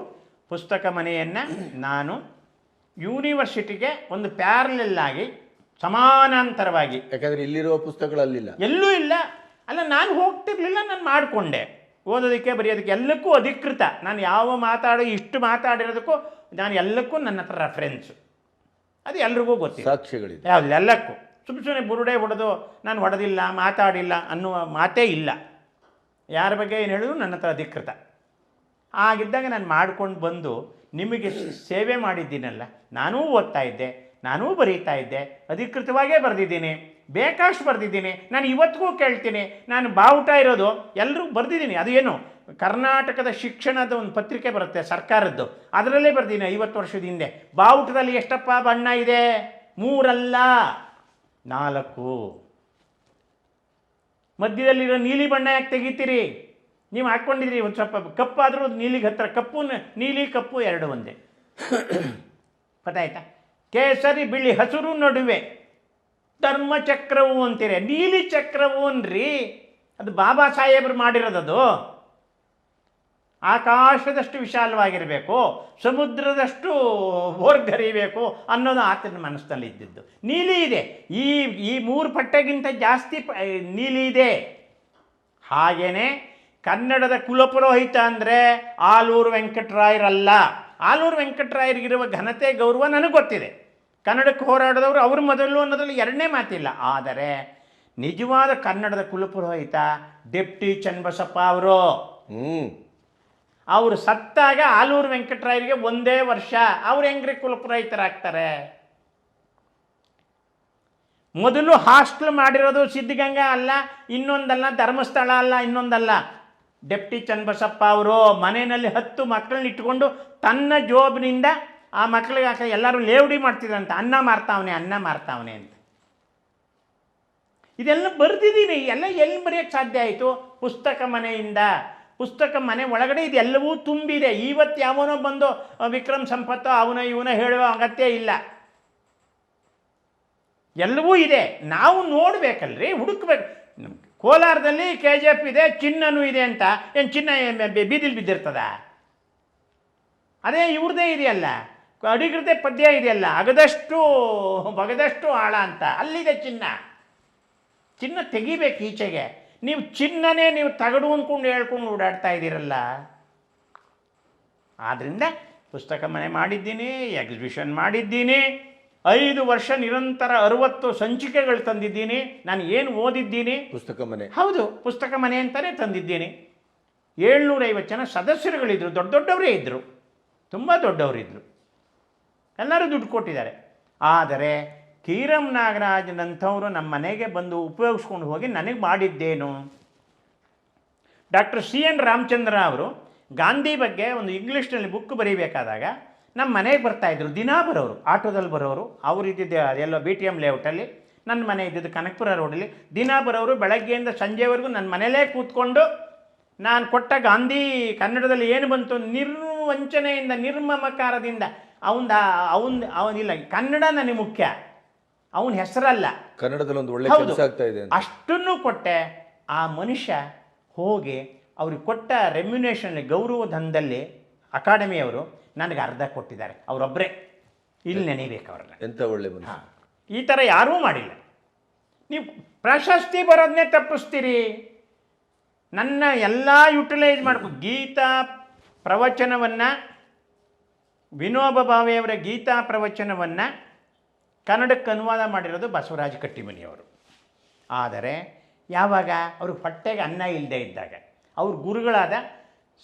ಪುಸ್ತಕ ಮನೆಯನ್ನು ನಾನು ಯೂನಿವರ್ಸಿಟಿಗೆ ಒಂದು ಪ್ಯಾರಲೆಲ್ ಆಗಿ ಸಮಾನಾಂತರವಾಗಿ, ಯಾಕಂದರೆ ಇಲ್ಲಿರುವ ಪುಸ್ತಕಗಳಲ್ಲಿಲ್ಲ, ಎಲ್ಲೂ ಇಲ್ಲ. ಅಲ್ಲ, ನಾನು ಹೋಗ್ತಿರ್ಲಿಲ್ಲ, ನಾನು ಮಾಡಿಕೊಂಡೆ ಓದೋದಕ್ಕೆ ಬರೆಯೋದಕ್ಕೆ ಎಲ್ಲಕ್ಕೂ ಅಧಿಕೃತ. ನಾನು ಇಷ್ಟು ಮಾತಾಡಿರೋದಕ್ಕೂ ನಾನು ಎಲ್ಲಕ್ಕೂ ನನ್ನ ಹತ್ರ ರೆಫರೆನ್ಸು, ಅದು ಎಲ್ರಿಗೂ ಗೊತ್ತಿದೆ, ಸಾಕ್ಷ್ಯಗಳಿದೆ, ಎಲ್ಲಕ್ಕೂ. ಸುಮ್ಮನೆ ಬುರುಡೆ ಹೊಡೆದು ನಾನು ಹೊಡೆದಿಲ್ಲ, ಮಾತಾಡಿಲ್ಲ ಅನ್ನುವ ಮಾತೇ ಇಲ್ಲ. ಯಾರ ಬಗ್ಗೆ ಏನು ಹೇಳಿದ್ರು ನನ್ನ ಹತ್ರ ಅಧಿಕೃತ. ಆಗಿದ್ದಾಗ ನಾನು ಮಾಡ್ಕೊಂಡು ಬಂದು ನಿಮಗೆ ಸೇವೆ ಮಾಡಿದ್ದೀನಲ್ಲ. ನಾನೂ ಓದ್ತಾ ಇದ್ದೆ, ನಾನೂ ಬರೀತಾ ಇದ್ದೆ, ಅಧಿಕೃತವಾಗೇ ಬರೆದಿದ್ದೀನಿ, ಬೇಕಾಷ್ಟು ಬರೆದಿದ್ದೀನಿ. ನಾನು ಇವತ್ತಿಗೂ ಕೇಳ್ತೀನಿ, ನಾನು ಬಾವುಟ ಇರೋದು ಎಲ್ಲರೂ ಬರೆದಿದ್ದೀನಿ. ಅದು ಏನು, ಕರ್ನಾಟಕದ ಶಿಕ್ಷಣದ ಒಂದು ಪತ್ರಿಕೆ ಬರುತ್ತೆ ಸರ್ಕಾರದ್ದು, ಅದರಲ್ಲೇ ಬರ್ತೀನಿ 50 ವರ್ಷದ ಹಿಂದೆ. ಬಾವುಟದಲ್ಲಿ ಎಷ್ಟಪ್ಪ ಬಣ್ಣ ಇದೆ? 3 ಅಲ್ಲ, 4. ಮಧ್ಯದಲ್ಲಿರೋ ನೀಲಿ ಬಣ್ಣ ಯಾಕೆ ತೆಗಿತೀರಿ? ನೀವು ಹಾಕ್ಕೊಂಡಿದ್ರಿ ಒಂದು ಸ್ವಲ್ಪ ಕಪ್ಪಾದರೂ ನೀಲಿಗೆ ಹತ್ತಿರ, ನೀಲಿ ಕಪ್ಪು 2 ಒಂದೇ. ಗೊತ್ತಾಯ್ತಾ? ಕೇಸರಿ ಬಿಳಿ ಹಸಿರು ನಡುವೆ ಧರ್ಮಚಕ್ರವು ಅಂತೀರಿ, ನೀಲಿ ಚಕ್ರವು ಅನ್ರಿ. ಅದು ಬಾಬಾ ಸಾಹೇಬರು ಮಾಡಿರೋದದು. ಆಕಾಶದಷ್ಟು ವಿಶಾಲವಾಗಿರಬೇಕು, ಸಮುದ್ರದಷ್ಟು ಹೊರ್ಗರಿಬೇಕು ಅನ್ನೋದು ಆತನ ಮನಸ್ಸಿನಲ್ಲಿ ಇದ್ದಿದ್ದು. ನೀಲಿ ಇದೆ, ಈ 3 ಪಟ್ಟೆಗಿಂತ ಜಾಸ್ತಿ ನೀಲಿ ಇದೆ. ಹಾಗೇನೆ ಕನ್ನಡದ ಕುಲಪುರೋಹಿತ ಅಂದರೆ ಆಲೂರು ವೆಂಕಟರಾಯರಲ್ಲ. ಆಲೂರು ವೆಂಕಟರಾಯರಿಗಿರುವ ಘನತೆ, ಗೌರವ ನನಗೆ ಗೊತ್ತಿದೆ. ಕನ್ನಡಕ್ಕೆ ಹೋರಾಡಿದವರು ಅವರು ಮೊದಲು ಅನ್ನೋದ್ರಲ್ಲಿ 2ನೇ ಮಾತಿಲ್ಲ. ಆದರೆ ನಿಜವಾದ ಕನ್ನಡದ ಕುಲಪುರೋಹಿತ ಡೆಪ್ಟಿ ಚನ್ನಬಸಪ್ಪ ಅವರು. ಅವರು ಸತ್ತಾಗ ಆಲೂರು ವೆಂಕಟರಾಯರಿಗೆ 1 ವರ್ಷ. ಅವ್ರು ಹೆಂಗ್ರಿ ಕುಲಪುರೋಹಿತರಾಗ್ತಾರೆ? ಮೊದಲು ಹಾಸ್ಟೆಲ್ ಮಾಡಿರೋದು ಸಿದ್ಧಗಂಗಾ ಅಲ್ಲ, ಇನ್ನೊಂದಲ್ಲ, ಧರ್ಮಸ್ಥಳ ಅಲ್ಲ, ಇನ್ನೊಂದಲ್ಲ. ಡೆಪ್ಟಿ ಚನ್ನಬಸಪ್ಪ ಅವರು ಮನೆಯಲ್ಲಿ 10 ಮಕ್ಕಳನ್ನ ಇಟ್ಕೊಂಡು ತನ್ನ ಜೋಬ್ನಿಂದ ಆ ಮಕ್ಕಳಿಗೆ ಎಲ್ಲರೂ ಲೇವಡಿ ಮಾಡ್ತಿದ್ರಂತ, ಅನ್ನ ಮಾರ್ತಾವನೆ ಅಂತ. ಇದೆಲ್ಲ ಬರೆದಿದ್ದೀನಿ. ಎಲ್ಲ ಎಲ್ಲಿ ಬರೆಯೋಕ್ಕೆ ಸಾಧ್ಯ ಆಯಿತು? ಪುಸ್ತಕ ಮನೆಯಿಂದ. ಪುಸ್ತಕ ಮನೆ ಒಳಗಡೆ ಇದೆಲ್ಲವೂ ತುಂಬಿದೆ. ಇವತ್ತು ಯಾವನೋ ಬಂದು ವಿಕ್ರಮ್ ಸಂಪತ್ತು ಇವನ ಹೇಳುವ ಅಗತ್ಯ ಇಲ್ಲ. ಎಲ್ಲವೂ ಇದೆ, ನಾವು ನೋಡಬೇಕಲ್ರಿ, ಹುಡುಕ್ಬೇಕು. ಕೋಲಾರದಲ್ಲಿ KGF ಇದೆ, ಚಿನ್ನನೂ ಇದೆ ಅಂತ. ಏನು ಚಿನ್ನ ಬೀದಿಲಿ ಬಿದ್ದಿರ್ತದ? ಅದೇ ಇವ್ರದೇ ಇದೆಯಲ್ಲ, ಅಡಿಗರದೇ ಪದ್ಯ ಇದೆಯಲ್ಲ, ಬಗದಷ್ಟು ಆಳ ಅಂತ. ಅಲ್ಲಿದೆ ಚಿನ್ನ ತೆಗಿಬೇಕು ಈಚೆಗೆ. ನೀವು ಚಿನ್ನನೇ ನೀವು ತಗಡು ಅಂದ್ಕೊಂಡು ಹೇಳ್ಕೊಂಡು ಓಡಾಡ್ತಾ ಇದ್ದೀರಲ್ಲ, ಆದ್ದರಿಂದ ಪುಸ್ತಕ ಮನೆ ಮಾಡಿದ್ದೀನಿ, ಎಕ್ಸಿಬಿಷನ್ ಮಾಡಿದ್ದೀನಿ, 5 ವರ್ಷ ನಿರಂತರ 60 ಸಂಚಿಕೆಗಳು ತಂದಿದ್ದೀನಿ. ನಾನು ಏನು ಓದಿದ್ದೀನಿ? ಪುಸ್ತಕ ಮನೆ. ಹೌದು, ಪುಸ್ತಕ ಮನೆ ಅಂತಲೇ ತಂದಿದ್ದೀನಿ. 750 ಜನ ಸದಸ್ಯರುಗಳಿದ್ದರು, ದೊಡ್ಡವರೇ ಇದ್ದರು, ತುಂಬ ದೊಡ್ಡವರಿದ್ದರು, ಎಲ್ಲರೂ ದುಡ್ಡು ಕೊಟ್ಟಿದ್ದಾರೆ. ಆದರೆ ಕೀರಂ ನಾಗರಾಜನಂಥವರು ನಮ್ಮ ಮನೆಗೆ ಬಂದು ಉಪಯೋಗಿಸ್ಕೊಂಡು ಹೋಗಿ ನನಗೆ ಮಾಡಿದ್ದೇನು? ಡಾಕ್ಟರ್ CN ರಾಮಚಂದ್ರ ಅವರು ಗಾಂಧಿ ಬಗ್ಗೆ ಒಂದು ಇಂಗ್ಲೀಷ್ನಲ್ಲಿ ಬುಕ್ ಬರೀಬೇಕಾದಾಗ ನಮ್ಮ ಮನೆಗೆ ಬರ್ತಾಯಿದ್ರು. ದಿನ ಬರೋರು, ಆಟೋದಲ್ಲಿ ಬರೋರು. ಅವರು ಇದ್ದಿದ್ದೆ ಅದೆಲ್ಲೋ BTM ಲೇಔಟಲ್ಲಿ, ನನ್ನ ಮನೆ ಇದ್ದಿದ್ದು ಕನಕಪುರ ರೋಡಲ್ಲಿ. ದಿನ ಬರೋರು, ಬೆಳಗ್ಗೆಯಿಂದ ಸಂಜೆವರೆಗೂ ನನ್ನ ಮನೆಯಲ್ಲೇ ಕೂತ್ಕೊಂಡು ನಾನು ಕೊಟ್ಟ ಗಾಂಧಿ ಕನ್ನಡದಲ್ಲಿ ಏನು ಬಂತು, ನಿರ್ವಂಚನೆಯಿಂದ ನಿರ್ಮಮಕಾರದಿಂದ ಅವನಿಲ್ಲ, ಕನ್ನಡ ನನಗೆ ಮುಖ್ಯ, ಅವನ ಹೆಸರಲ್ಲ, ಕನ್ನಡದಲ್ಲಿ ಒಂದು ಒಳ್ಳೆ ಕೆಲಸ ಆಗ್ತಾ ಇದೆ ಅಷ್ಟನ್ನು ಕೊಟ್ಟೆ. ಆ ಮನುಷ್ಯ ಹೋಗಿ ಅವ್ರಿಗೆ ಕೊಟ್ಟ ರೆಮ್ಯುನೇಷನ್ ಗೌರವಧನದಲ್ಲಿ ಅಕಾಡೆಮಿಯವರು ನನಗೆ ಅರ್ಧ ಕೊಟ್ಟಿದ್ದಾರೆ, ಅವರೊಬ್ಬರೇ. ಇಲ್ಲಿ ನೆನೀಬೇಕು ಅವ್ರನ್ನ. ಎಂಥ ಒಳ್ಳೆ ಮನುಷ್ಯ. ಈ ಥರ ಯಾರೂ ಮಾಡಿಲ್ಲ. ನೀವು ಪ್ರಶಸ್ತಿ ಬರೋದನ್ನೇ ತಪ್ಪಿಸ್ತೀರಿ. ನನ್ನ ಎಲ್ಲ ಯುಟಿಲೈಸ್ ಮಾಡ್ಕೊ. ಗೀತಾ ಪ್ರವಚನವನ್ನು, ವಿನೋಬ ಭಾವೆಯವರ ಗೀತಾ ಪ್ರವಚನವನ್ನು ಕನ್ನಡಕ್ಕೆ ಅನುವಾದ ಮಾಡಿರೋದು ಬಸವರಾಜ ಕಟ್ಟಿಮನಿಯವರು. ಆದರೆ ಯಾವಾಗ ಅವ್ರಿಗೆ ಹೊಟ್ಟೆಗೆ ಅನ್ನ ಇಲ್ಲದೆ ಇದ್ದಾಗ, ಅವ್ರ ಗುರುಗಳಾದ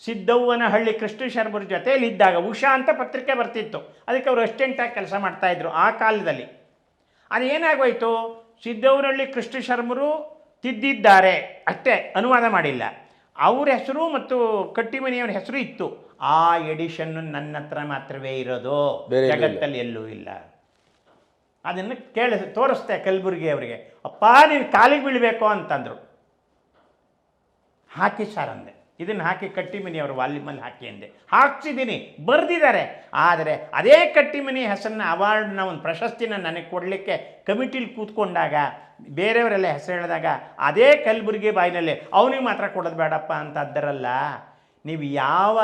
ಸಿದ್ದವ್ವನಹಳ್ಳಿ ಕೃಷ್ಣ ಶರ್ಮರ ಜೊತೆಯಲ್ಲಿದ್ದಾಗ, ಉಷಾ ಅಂತ ಪತ್ರಿಕೆ ಬರ್ತಿತ್ತು, ಅದಕ್ಕೆ ಅವರು ಅಸಿಸ್ಟೆಂಟಾಗಿ ಕೆಲಸ ಮಾಡ್ತಾಯಿದ್ರು ಆ ಕಾಲದಲ್ಲಿ. ಅದೇನಾಗೋಯ್ತು, ಸಿದ್ದವ್ವನಹಳ್ಳಿ ಕೃಷ್ಣ ಶರ್ಮರು ತಿದ್ದಿದ್ದಾರೆ ಅಷ್ಟೇ, ಅನುವಾದ ಮಾಡಿಲ್ಲ. ಅವ್ರ ಹೆಸರು ಮತ್ತು ಕಟ್ಟಿಮನಿಯವರ ಹೆಸರು ಇತ್ತು. ಆ ಎಡಿಷನ್ನು ನನ್ನ ಹತ್ರ ಮಾತ್ರವೇ ಇರೋದು, ಜಗತ್ತಲ್ಲಿ ಎಲ್ಲೂ ಇಲ್ಲ. ಅದನ್ನು ತೋರಿಸ್ತೆ ಕಲಬುರ್ಗಿ ಅವರಿಗೆ. ಅಪ್ಪ ನೀನು ಕಾಲಿಗೆ ಬೀಳಬೇಕು ಅಂತಂದರು. ಹಾಕಿ ಸರ್ ಅಂದೆ, ಇದನ್ನು ಹಾಕಿ ಕಟ್ಟಿಮನಿಯವರು ವಾಲ್ಯೂಮಲ್ಲಿ ಹಾಕಿ ಅಂದೆ. ಹಾಕ್ಸಿದ್ದೀನಿ, ಬರೆದಿದ್ದಾರೆ. ಆದರೆ ಅದೇ ಕಟ್ಟಿಮನಿ ಹೆಸರನ್ನ ಅವಾರ್ಡ್ನ ಒಂದು ಪ್ರಶಸ್ತಿನ ನನಗೆ ಕೊಡಲಿಕ್ಕೆ ಕಮಿಟಿಲಿ ಕೂತ್ಕೊಂಡಾಗ ಬೇರೆಯವರೆಲ್ಲ ಹೆಸರು ಹೇಳಿದಾಗ ಅದೇ ಕಲಬುರ್ಗಿ ಬಾಯಿನಲ್ಲಿ ಅವನಿಗೆ ಮಾತ್ರ ಕೊಡೋದು ಬೇಡಪ್ಪ ಅಂತ ಅದ್ದರಲ್ಲ. ನೀವು ಯಾವ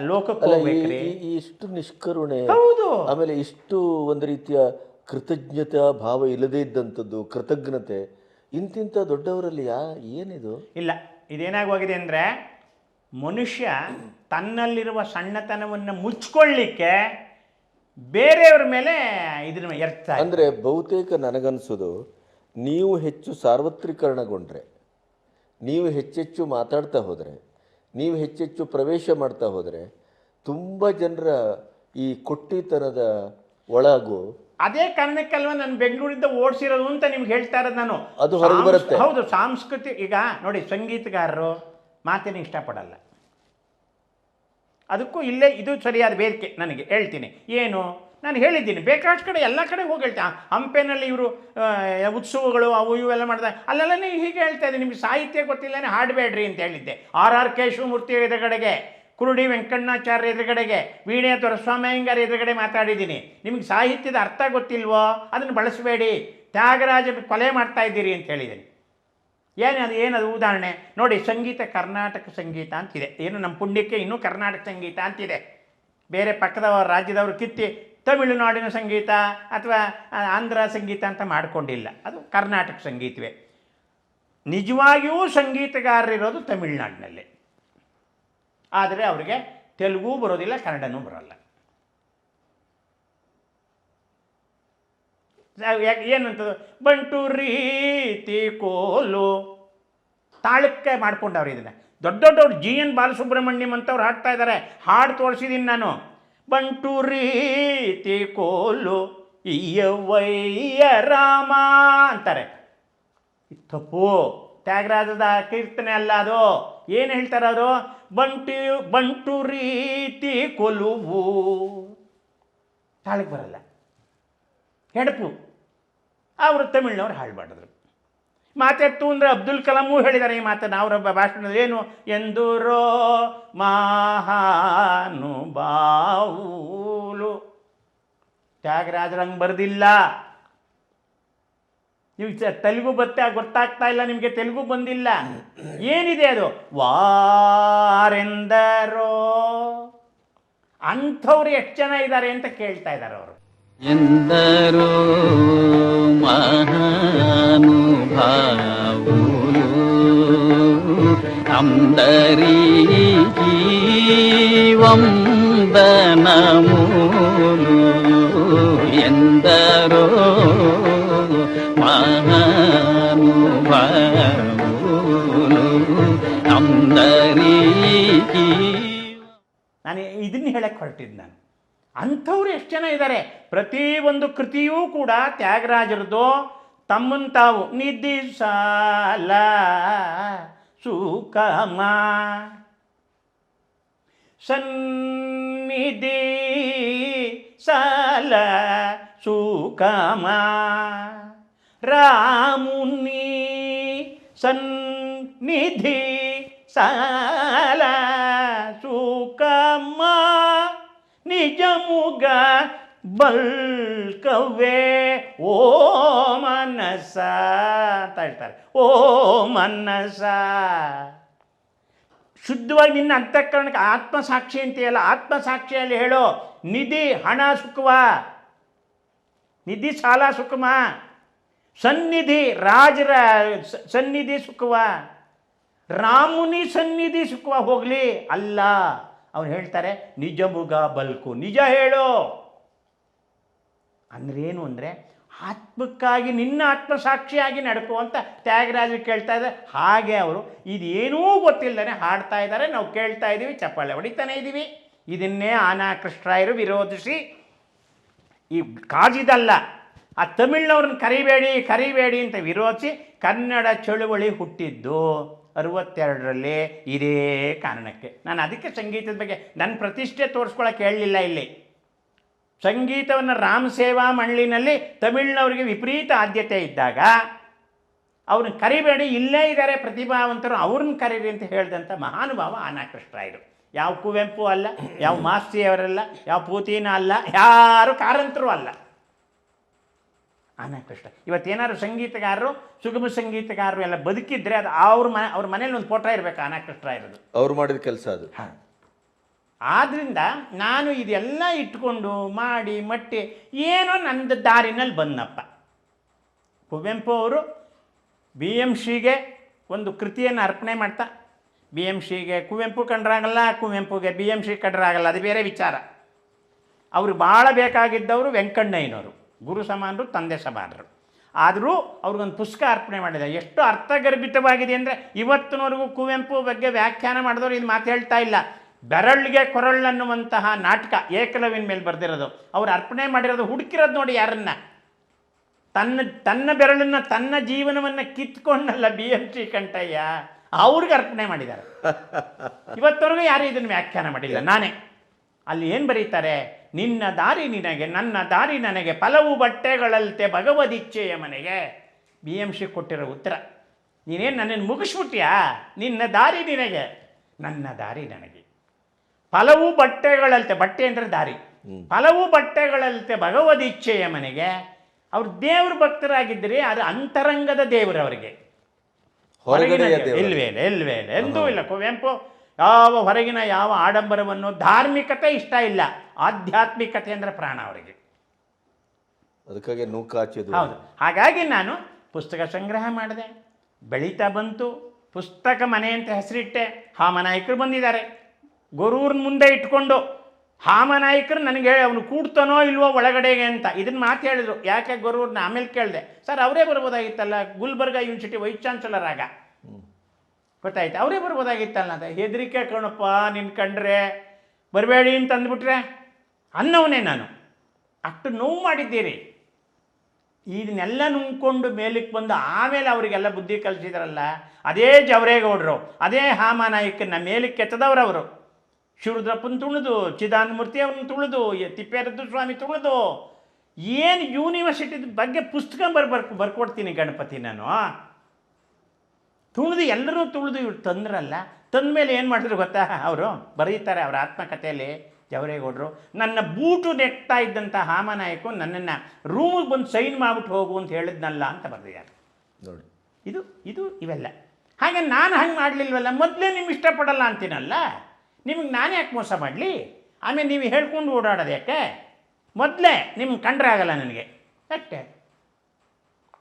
ಲೋಕಕ್ಕೆ ಹೋಗ್ಬೇಕ್ರಿ? ಇಷ್ಟು ನಿಷ್ಕರುಣೆ, ಹೌದು, ಆಮೇಲೆ ಇಷ್ಟು ಒಂದು ರೀತಿಯ ಕೃತಜ್ಞತಾ ಭಾವ ಇಲ್ಲದೇ ಇದ್ದಂಥದ್ದು, ಕೃತಜ್ಞತೆ, ಇಂತಿಂಥ ದೊಡ್ಡವರಲ್ಲಿ ಏನಿದು ಇಲ್ಲ. ಇದೇನಾಗೋಗಿದೆ ಅಂದರೆ, ಮನುಷ್ಯ ತನ್ನಲ್ಲಿರುವ ಸಣ್ಣತನವನ್ನು ಮುಚ್ಕೊಳ್ಳಿಕ್ಕೆ ಬೇರೆಯವ್ರ ಮೇಲೆ ಇದನ್ನ ಎರ್ತಾರೆ. ಅಂದರೆ ಬಹುತೇಕ ನನಗನ್ಸೋದು, ನೀವು ಹೆಚ್ಚು ಸಾರ್ವತ್ರೀಕರಣಗೊಂಡ್ರೆ, ನೀವು ಹೆಚ್ಚೆಚ್ಚು ಮಾತಾಡ್ತಾ ಹೋದರೆ, ನೀವು ಹೆಚ್ಚೆಚ್ಚು ಪ್ರವೇಶ ಮಾಡ್ತಾ ಹೋದರೆ, ತುಂಬ ಜನರ ಈ ಕೊಟ್ಟಿತನದ ಒಳಗು, ಅದೇ ಕಾರಣಕ್ಕಲ್ವ ನಾನು ಬೆಂಗಳೂರಿಂದ ಓಡಿಸಿರೋದು ಅಂತ ನಿಮ್ಗೆ ಹೇಳ್ತಾ ಇರೋದು ನಾನು. ಅದು ಹೊರಗೆ ಬರುತ್ತೆ. ಹೌದು, ಸಾಂಸ್ಕೃತಿಕ. ಈಗ ನೋಡಿ, ಸಂಗೀತಗಾರರು ಮಾತಿನ ಇಷ್ಟಪಡಲ್ಲ. ಅದಕ್ಕೂ ಇಲ್ಲೇ ಇದು ಸರಿಯಾದ ಬೇಡಿಕೆ. ನನಗೆ ಹೇಳ್ತೀನಿ ಏನು, ನಾನು ಹೇಳಿದ್ದೀನಿ, ಬೇಕಾದ ಕಡೆ ಎಲ್ಲ ಕಡೆ ಹೋಗಿ ಹೇಳ್ತೀನಿ. ಹಂಪೆನಲ್ಲಿ ಇವರು ಉತ್ಸವಗಳು ಅವು ಇವೆಲ್ಲ ಮಾಡಿದಾಗ ಅಲ್ಲೆಲ್ಲ ಹೀಗೆ ಹೇಳ್ತಾ ಇದ್ದೀನಿ, ನಿಮ್ಗೆ ಸಾಹಿತ್ಯ ಗೊತ್ತಿಲ್ಲನೇ ಹಾಡಬೇಡ್ರಿ ಅಂತ ಹೇಳಿದ್ದೆ. RR ಕೇಶವಮೂರ್ತಿ ಎದುರುಗಡೆಗೆ, ಕುರುಡಿ ವೆಂಕಣ್ಣಾಚಾರ್ಯ ಎದುರುಗಡೆಗೆ, ವೀಣೆ ದೊರೆಸ್ವಾಮಿ ಅಯ್ಯಂಗಾರ್ ಎದುರುಗಡೆ ಮಾತಾಡಿದ್ದೀನಿ. ನಿಮಗೆ ಸಾಹಿತ್ಯದ ಅರ್ಥ ಗೊತ್ತಿಲ್ವೋ, ಅದನ್ನು ಬಳಸಬೇಡಿ, ತ್ಯಾಗರಾಜ ಕೊಲೆ ಮಾಡ್ತಾ ಇದ್ದೀರಿ ಅಂತ ಹೇಳಿದ್ದೀನಿ. ಏನದು ಉದಾಹರಣೆ ನೋಡಿ. ಸಂಗೀತ ಕರ್ನಾಟಕ ಸಂಗೀತ ಅಂತಿದೆ, ಏನು ನಮ್ಮ ಪುಣ್ಯಕ್ಕೆ ಇನ್ನೂ ಕರ್ನಾಟಕ ಸಂಗೀತ ಅಂತಿದೆ. ಬೇರೆ ಪಕ್ಕದ ರಾಜ್ಯದವರು ಕಿತ್ತಿ ತಮಿಳುನಾಡಿನ ಸಂಗೀತ ಅಥವಾ ಆಂಧ್ರ ಸಂಗೀತ ಅಂತ ಮಾಡಿಕೊಂಡಿಲ್ಲ, ಅದು ಕರ್ನಾಟಕ ಸಂಗೀತವೇ. ನಿಜವಾಗಿಯೂ ಸಂಗೀತಗಾರರಿರೋದು ತಮಿಳುನಾಡಿನಲ್ಲಿ. ಆದರೆ ಅವರಿಗೆ ತೆಲುಗು ಬರೋದಿಲ್ಲ, ಕನ್ನಡನೂ ಬರೋಲ್ಲ. ಏನಂತದ್ದು, ಬಂಟು ರೀತಿ ಕೋಲು ತಾಳಕ್ಕೆ ಮಾಡ್ಕೊಂಡವ್ರು ಇದನ್ನು. ದೊಡ್ಡವ್ರು GN ಬಾಲಸುಬ್ರಹ್ಮಣ್ಯಂ ಅಂತವ್ರು ಹಾಡ್ತಾ ಇದ್ದಾರೆ, ಹಾಡು ತೋರಿಸಿದ್ದೀನಿ ನಾನು. ಬಂಟು ರೀತಿ ಕೋಲು ಇಯ್ಯವ್ವಯ್ಯ ರಾಮ ಅಂತಾರೆ. ತಪ್ಪು, ತ್ಯಾಗರಾಜದ ಕೀರ್ತನೆ ಅಲ್ಲ ಅದು. ಏನು ಹೇಳ್ತಾರೆ ಅವರು, ಬಂಟು ರೀತಿ ಕೊಲುವು, ತಾಳಕ್ಕೆ ಬರಲ್ಲ, ಹೆಡಪು. ಅವರು ತಮಿಳ್ನವ್ರು ಹಾಳು ಮಾಡಿದ್ರು. ಮಾತೆತ್ತು ಅಂದರೆ ಅಬ್ದುಲ್ ಕಲಾಮೂ ಹೇಳಿದ್ದಾರೆ ಈ ಮಾತನ್ನು ಅವರ ಭಾಷಣದಲ್ಲಿ. ಏನು, ಎಂದೂರೋ ಮಹಾನುಭಾವುಲು. ತ್ಯಾಗರಾಜರಂಗೆ ಬರೆದಿಲ್ಲ. ನೀವು ತೆಲುಗು ಗೊತ್ತಾಗ್ತಾ ಇಲ್ಲ ನಿಮಗೆ, ತೆಲುಗು ಬಂದಿಲ್ಲ. ಏನಿದೆ ಅದು, ವಾರೆಂದರೋ ಅಂಥವ್ರು ಎಷ್ಟು ಜನ ಇದ್ದಾರೆ ಅಂತ ಕೇಳ್ತಾ ಇದ್ದಾರೆ ಅವರು. ಎಂದರೋ ಮಹಾನುಭಾವುಲು అందరికీ వందనములు ಚಂದನಮೂಲು ಎಂದರೋ ಮಹಾನುಭಾವುಲು ಅಂದರೀಕಿ. ನಾನು ಇದನ್ನು ಹೇಳಕ್ಕೆ ಹೊರಟಿದ್ದು ನಾನು. ಅಂಥವ್ರು ಎಷ್ಟು ಜನ ಇದ್ದಾರೆ. ಪ್ರತಿಯೊಂದು ಕೃತಿಯೂ ಕೂಡ ತ್ಯಾಗರಾಜರದು ತಮ್ಮನ್ನು ತಾವು ನಿಧಿ ಸಾಲ ಸುಖಮ ಸನ್ನಿಧಿ ಸಾಲ ಸುಖಮ ರಾಮುನಿ ಸನ್ನಿಧಿ ಸಾಲ ಸುಖಮ ನಿಜಮುಗ ಬಲ್ಕವೇ ಓ ಮನಸ ಅಂತ ಹೇಳ್ತಾರೆ. ಓ ಮನಸ ಶುದ್ಧವಾಗಿ ನಿನ್ನ ಅಂತಃಕರಣಕ್ಕೆ ಆತ್ಮಸಾಕ್ಷಿ ಅಂತೀಯಲ್ಲ, ಆತ್ಮಸಾಕ್ಷಿಯಲ್ಲಿ ಹೇಳೋ ನಿಧಿ ಹಣ ಸುಖವ, ನಿಧಿ ಸಾಲ ಸುಖಮ, ಸನ್ನಿಧಿ ರಾಜರ ಸನ್ನಿಧಿ ಸುಖವ, ರಾಮುನಿ ಸನ್ನಿಧಿ ಸುಖವ ಹೋಗಲಿ ಅಲ್ಲ. ಅವ್ರು ಹೇಳ್ತಾರೆ ನಿಜ ಮುಗ ಬಲ್ಕು, ನಿಜ ಹೇಳೋ ಅಂದ್ರೇನು ಅಂದರೆ ಆತ್ಮಕ್ಕಾಗಿ ನಿನ್ನ ಆತ್ಮಸಾಕ್ಷಿಯಾಗಿ ನಡ್ಕೋ ಅಂತ ತ್ಯಾಗರಾಜರು ಕೇಳ್ತಾ ಇದ್ದಾರೆ. ಹಾಗೆ ಅವರು ಇದೇನೂ ಗೊತ್ತಿಲ್ಲದೇ ಹಾಡ್ತಾ ಇದ್ದಾರೆ, ನಾವು ಕೇಳ್ತಾ ಇದ್ದೀವಿ, ಚಪ್ಪಾಳೆ ಹೊಡಿತಾನೆ ಇದ್ದೀವಿ. ಇದನ್ನೇ ಆನಾಕೃಷ್ಣರಾಯರು ವಿರೋಧಿಸಿ ಈ ಕಾಜಿದಲ್ಲ ಆ ತಮಿಳ್ನವ್ರನ್ನ ಕರಿಬೇಡಿ ಅಂತ ವಿರೋಧಿಸಿ ಕನ್ನಡ ಚಳುವಳಿ ಹುಟ್ಟಿದ್ದು 62ರಲ್ಲಿ ಇದೇ ಕಾರಣಕ್ಕೆ. ನಾನು ಅದಕ್ಕೆ ಸಂಗೀತದ ಬಗ್ಗೆ ನನ್ನ ಪ್ರತಿಷ್ಠೆ ತೋರಿಸ್ಕೊಳ್ಳೋಕೆ ಹೇಳಲಿಲ್ಲ. ಇಲ್ಲಿ ಸಂಗೀತವನ್ನು ರಾಮ ಸೇವಾ ಮಂಡಳಿನಲ್ಲಿ ತಮಿಳ್ನವರಿಗೆ ವಿಪರೀತ ಆದ್ಯತೆ ಇದ್ದಾಗ ಅವ್ರನ್ನ ಕರಿಬೇಡಿ, ಇಲ್ಲೇ ಇದ್ದಾರೆ ಪ್ರತಿಭಾವಂತರು, ಅವ್ರನ್ನ ಕರೀರಿ ಅಂತ ಹೇಳಿದಂಥ ಮಹಾನುಭಾವ ಆನಾಕೃಷ್ಣರಾಯರು. ಯಾವ ಕುವೆಂಪು ಅಲ್ಲ, ಯಾವ ಮಾಸ್ತಿಯವರಲ್ಲ, ಯಾವ ಪೂತಿನ ಅಲ್ಲ, ಯಾರು ಕಾರಂತರು ಅಲ್ಲ, ಆನಾಕೃಷ್ಣ. ಇವತ್ತೇನಾದ್ರು ಸಂಗೀತಗಾರರು ಸುಗಮ ಸಂಗೀತಗಾರರು ಎಲ್ಲ ಬದುಕಿದ್ರೆ ಅದು ಅವ್ರ ಮನೇಲಿ ಒಂದು ಫೋಟೋ ಇರಬೇಕು ಆನಾಕೃಷ್ಣರಾಯರದು, ಅವ್ರು ಮಾಡಿದ ಕೆಲಸ ಅದು. ಹಾಂ. ಆದ್ದರಿಂದ ನಾನು ಇದೆಲ್ಲ ಇಟ್ಕೊಂಡು ಮಾಡಿ ಮಟ್ಟಿ ಏನೋ ನನ್ನ ದಾರಿನಲ್ಲಿ ಬಂದಪ್ಪ. ಕುವೆಂಪು ಅವರು BMCಗೆ ಒಂದು ಕೃತಿಯನ್ನು ಅರ್ಪಣೆ ಮಾಡ್ತಾ, BMCಗೆ ಕುವೆಂಪು ಕಂಡ್ರಾಗಲ್ಲ, ಕುವೆಂಪುಗೆ BMC ಕಂಡ್ರಾಗಲ್ಲ, ಅದು ಬೇರೆ ವಿಚಾರ. ಅವರು ಭಾಳ ಬೇಕಾಗಿದ್ದವರು ವೆಂಕಣ್ಣಯ್ಯನವರು, ಗುರು ಸಮಾನರು, ತಂದೆ ಸಮಾನರು. ಆದರೂ ಅವ್ರಿಗೊಂದು ಪುಸ್ತಕ ಅರ್ಪಣೆ ಮಾಡಿದೆ. ಎಷ್ಟು ಅರ್ಥಗರ್ಭಿತವಾಗಿದೆ ಅಂದರೆ ಇವತ್ತಿನವರೆಗೂ ಕುವೆಂಪು ಬಗ್ಗೆ ವ್ಯಾಖ್ಯಾನ ಮಾಡಿದವರು ಇದು ಮಾತು ಹೇಳ್ತಾ ಇಲ್ಲ. ಬೆರಳಿಗೆ ಕೊರಳನ್ನುವಂತಹ ನಾಟಕ ಏಕಲವ್ಯನ ಮೇಲೆ ಬರೆದಿರೋದು, ಅವ್ರು ಅರ್ಪಣೆ ಮಾಡಿರೋದು, ಹುಡುಕಿರೋದು ನೋಡಿ ಯಾರನ್ನ, ತನ್ನ ಬೆರಳನ್ನು ತನ್ನ ಜೀವನವನ್ನು ಕಿತ್ಕೊಂಡಲ್ಲ BMC ಕಂಠಯ್ಯ, ಅವ್ರಿಗೆ ಅರ್ಪಣೆ ಮಾಡಿದ್ದಾರೆ. ಇವತ್ತವರೆಗೂ ಯಾರು ಇದನ್ನು ವ್ಯಾಖ್ಯಾನ ಮಾಡಿಲ್ಲ. ನಾನೇ ಅಲ್ಲಿ ಏನು ಬರೀತಾರೆ, ನಿನ್ನ ದಾರಿ ನಿನಗೆ ನನ್ನ ದಾರಿ ನನಗೆ ಫಲವು ಬಟ್ಟೆಗಳಲ್ತೆ ಭಗವದಿಚ್ಛೆಯ ಮನೆಗೆ. BMC ಕೊಟ್ಟಿರೋ ಉತ್ತರ. ನೀನೇನು ನನ್ನನ್ನು ಮುಗಿಸ್ಬಿಟ್ಯಾ, ನಿನ್ನ ದಾರಿ ನಿನಗೆ ನನ್ನ ದಾರಿ ನನಗೆ, ಫಲವು ಬಟ್ಟೆಗಳಲ್ತೆ, ಬಟ್ಟೆ ಅಂದರೆ ದಾರಿ, ಫಲವು ಬಟ್ಟೆಗಳಲ್ತೆ ಭಗವದಿಚ್ಛೆಯ ಮನೆಗೆ. ಅವ್ರು ದೇವ್ರ ಭಕ್ತರಾಗಿದ್ದರೆ ಅದು ಅಂತರಂಗದ ದೇವರು, ಅವರಿಗೆ ಇಲ್ವೇ ಇಲ್ಲ ಎಂದೂ ಇಲ್ಲ. ಕುವೆಂಪು ಯಾವ ಹೊರಗಿನ ಯಾವ ಆಡಂಬರವನ್ನು, ಧಾರ್ಮಿಕತೆ ಇಷ್ಟ ಇಲ್ಲ, ಆಧ್ಯಾತ್ಮಿಕತೆ ಅಂದರೆ ಪ್ರಾಣ ಅವರಿಗೆ. ಅದಕ್ಕಾಗಿ ನೂಕಾಚಿದ್ದು. ಹೌದು. ಹಾಗಾಗಿ ನಾನು ಪುಸ್ತಕ ಸಂಗ್ರಹ ಮಾಡಿದೆ, ಬೆಳೀತಾ ಬಂತು. ಪುಸ್ತಕ ಮನೆ ಅಂತ ಹೆಸರಿಟ್ಟೆ. ಹಾಮನಾಯಕರು ಬಂದಿದ್ದಾರೆ, ಗೊರೂರ್ನ ಮುಂದೆ ಇಟ್ಕೊಂಡು ಹಾಮನಾಯಕರು ನನಗೆ ಅವನು ಕೂಡ್ತಾನೋ ಇಲ್ವೋ ಒಳಗಡೆಗೆ ಅಂತ ಇದನ್ನು ಮಾತು ಹೇಳಿದ್ರು. ಯಾಕೆ ಗೊರೂರ್ನ ಆಮೇಲೆ ಕೇಳಿದೆ, ಸರ್ ಅವರೇ ಬರ್ಬೋದಾಗಿತ್ತಲ್ಲ, ಗುಲ್ಬರ್ಗ ಯೂನಿವರ್ಸಿಟಿ ವೈಸ್ ಚಾನ್ಸಲರ್ ಆಗ, ಗೊತ್ತಾಯ್ತು, ಅವರೇ ಬರ್ಬೋದಾಗಿತ್ತಲ್ಲ ಅಂತ. ಹೆದರಿಕೆ ಕಣಪ್ಪ, ನಿನ್ನ ಕಂಡ್ರೆ ಬರಬೇಡಿ ಅಂತ ಅಂದ್ಬಿಟ್ರೆ ಅನ್ನವನೇ ನಾನು. ಅಷ್ಟು ನೋವು ಮಾಡಿದ್ದೀರಿ. ಇದನ್ನೆಲ್ಲ ನುಂಗ್ಕೊಂಡು ಮೇಲಕ್ಕೆ ಬಂದು ಆಮೇಲೆ ಅವರಿಗೆಲ್ಲ ಬುದ್ಧಿ ಕಲಿಸಿದ್ರಲ್ಲ, ಅದೇ ಜವರೇಗೌಡರು, ಅದೇ ಹಾಮನಾಯಕನ ಮೇಲಕ್ಕೆ ಎತ್ತದವ್ರವರು. ಶಿವರುದ್ರಪ್ಪನ ತುಳಿದು, ಚಿದಾನಮೂರ್ತಿ ಅವ್ರನ್ನ ತುಳಿದು, ತಿಪ್ಪೇರದ್ದು ಸ್ವಾಮಿ ತುಳಿದು, ಏನು ಯೂನಿವರ್ಸಿಟಿ ಬಗ್ಗೆ ಪುಸ್ತಕ ಬರ್ಕೊಡ್ತೀನಿ ಗಣಪತಿ ನಾನು. ತುಳಿದು ಎಲ್ಲರೂ ತುಳಿದು ಇವ್ರು ತಂದ್ರಲ್ಲ. ತಂದಮೇಲೆ ಏನು ಮಾಡಿದ್ರು ಗೊತ್ತಾ, ಅವರು ಬರೀತಾರೆ ಅವರ ಆತ್ಮಕಥೆಯಲ್ಲಿ ಜವರೇಗೌಡರು, ನನ್ನ ಬೂಟು ನೆಕ್ತಾ ಇದ್ದಂಥ ಹಾಮನಾಯಕು ನನ್ನನ್ನು ರೂಮಿಗೆ ಬಂದು ಸೈನ್ ಮಾಡಿಬಿಟ್ಟು ಹೋಗು ಅಂತ ಹೇಳಿದ್ನಲ್ಲ ಅಂತ ಬರೆದಿದ್ದಾರೆ ನೋಡಿ. ಇದು ಇವೆಲ್ಲ. ಹಾಗೆ ನಾನು ಹಂಗೆ ಮಾಡಲಿಲ್ವಲ್ಲ, ಮೊದಲೇ ನಿಮ್ಗೆ ಇಷ್ಟಪಡಲ್ಲ ಅಂತೀನಲ್ಲ, ನಿಮಗೆ ನಾನೇ ಯಾಕೆ ಮೋಸ ಮಾಡಲಿ? ಆಮೇಲೆ ನೀವು ಹೇಳ್ಕೊಂಡು ಓಡಾಡೋದು ಯಾಕೆ? ಮೊದಲೇ ನಿಮ್ಗೆ ಕಂಡ್ರೆ ಆಗಲ್ಲ ನನಗೆ ಅಷ್ಟೇ.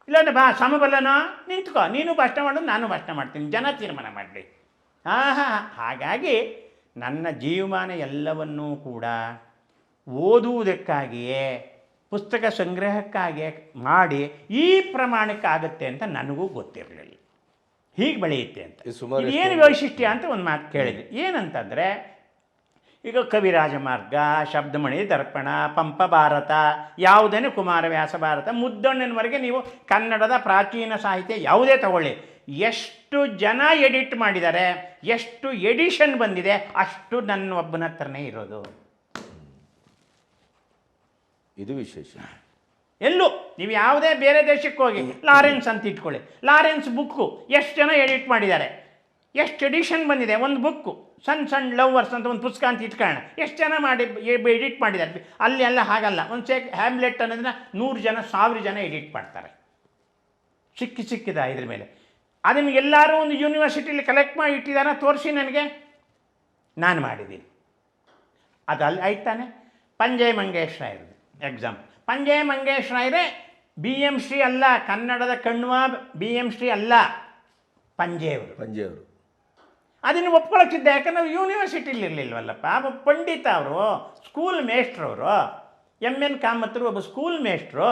ಇಲ್ಲಾಂದ್ರೆ ಬಾ ಸಮಬಲ್ಲನೋ ನಿಂತ್ಕೋ, ನೀನು ಭಾಷಣ ಮಾಡು, ನಾನು ಭಾಷಣ ಮಾಡ್ತೀನಿ, ಜನ ತೀರ್ಮಾನ ಮಾಡಲಿ. ಹಾಗಾಗಿ ನನ್ನ ಜೀವಮಾನ ಎಲ್ಲವನ್ನೂ ಕೂಡ ಓದುವುದಕ್ಕಾಗಿಯೇ ಪುಸ್ತಕ ಸಂಗ್ರಹಕ್ಕಾಗಿಯೇ ಮಾಡಿ ಈ ಪ್ರಮಾಣಕ್ಕಾಗುತ್ತೆ ಅಂತ ನನಗೂ ಗೊತ್ತಿರಲಿಲ್ಲ. ಹೀಗೆ ಬೆಳೆಯುತ್ತೆ ಅಂತ. ಏನು ವೈಶಿಷ್ಟ್ಯ ಅಂತ ಒಂದು ಮಾತು ಕೇಳಿದ್ವಿ. ಏನಂತಂದರೆ ಈಗ ಕವಿರಾಜ ಮಾರ್ಗ, ಶಬ್ದಮಣಿ ದರ್ಪಣ, ಪಂಪ ಭಾರತ, ಯಾವುದೇನು ಕುಮಾರವ್ಯಾಸ ಭಾರತ, ಮುದ್ದಣ್ಣನವರೆಗೆ ನೀವು ಕನ್ನಡದ ಪ್ರಾಚೀನ ಸಾಹಿತ್ಯ ಯಾವುದೇ ತಗೊಳ್ಳಿ, ಎಷ್ಟು ಜನ ಎಡಿಟ್ ಮಾಡಿದ್ದಾರೆ, ಎಷ್ಟು ಎಡಿಷನ್ ಬಂದಿದೆ, ಅಷ್ಟು ನನ್ನ ಒಬ್ಬನ ಹತ್ರನೇ ಇರೋದು. ಇದು ವಿಶೇಷ. ಎಲ್ಲೂ ನೀವು ಯಾವುದೇ ಬೇರೆ ದೇಶಕ್ಕೆ ಹೋಗಿ ಲಾರೆನ್ಸ್ ಅಂತ ಇಟ್ಕೊಳ್ಳಿ, ಲಾರೆನ್ಸ್ ಬುಕ್ಕು ಎಷ್ಟು ಜನ ಎಡಿಟ್ ಮಾಡಿದ್ದಾರೆ, ಎಷ್ಟು ಎಡಿಷನ್ ಬಂದಿದೆ ಒಂದು ಬುಕ್ಕು. ಸಣ್ಣ ಲವ್ವರ್ಸ್ ಅಂತ ಒಂದು ಪುಸ್ತಕ ಅಂತ ಇಟ್ಕೊಳ್ಳೋಣ, ಎಷ್ಟು ಜನ ಮಾಡಿ ಎಡಿಟ್ ಮಾಡಿದ್ದಾರೆ. ಅಲ್ಲಿ ಎಲ್ಲ ಹಾಗಲ್ಲ. ಒಂದು ಹ್ಯಾಮ್ಲೆಟ್ ಅನ್ನೋದನ್ನ 100 ಜನ 1000 ಜನ ಎಡಿಟ್ ಮಾಡ್ತಾರೆ. ಸಿಕ್ಕಿದ ಇದ್ರ ಮೇಲೆ ಅದನ್ನು ಎಲ್ಲರೂ ಒಂದು ಯೂನಿವರ್ಸಿಟಿಲಿ ಕಲೆಕ್ಟ್ ಮಾಡಿ ಇಟ್ಟಿದ್ದಾರ, ತೋರಿಸಿ ನನಗೆ. ನಾನು ಮಾಡಿದ್ದೀನಿ. ಅದು ಅಲ್ಲಿ ಆಯ್ತಾನೆ. ಪಂಜೆ ಮಂಗೇಶ್ ರಾಯರದು ಎಕ್ಸಾಮ್. ಪಂಜೆ ಮಂಗೇಶ್ ರಾಯರೇ BM ಶ್ರೀ ಅಲ್ಲ, ಕನ್ನಡದ ಕಣ್ವ BM ಶ್ರೀ ಅಲ್ಲ, ಪಂಜೆಯವರು. ಅದನ್ನು ಒಪ್ಕೊಳಕ್ಕಿದ್ದೆ, ಯಾಕಂದ್ರೆ ನಾವು ಯೂನಿವರ್ಸಿಟಿಲಿ ಇರಲಿಲ್ವಲ್ಲಪ್ಪ. ಪಂಡಿತ ಅವರು, ಸ್ಕೂಲ್ ಮೇಸ್ಟ್ರವರು, MN ಕಾಮತ್ರು ಒಬ್ಬ ಸ್ಕೂಲ್ ಮೇಸ್ಟ್ರು.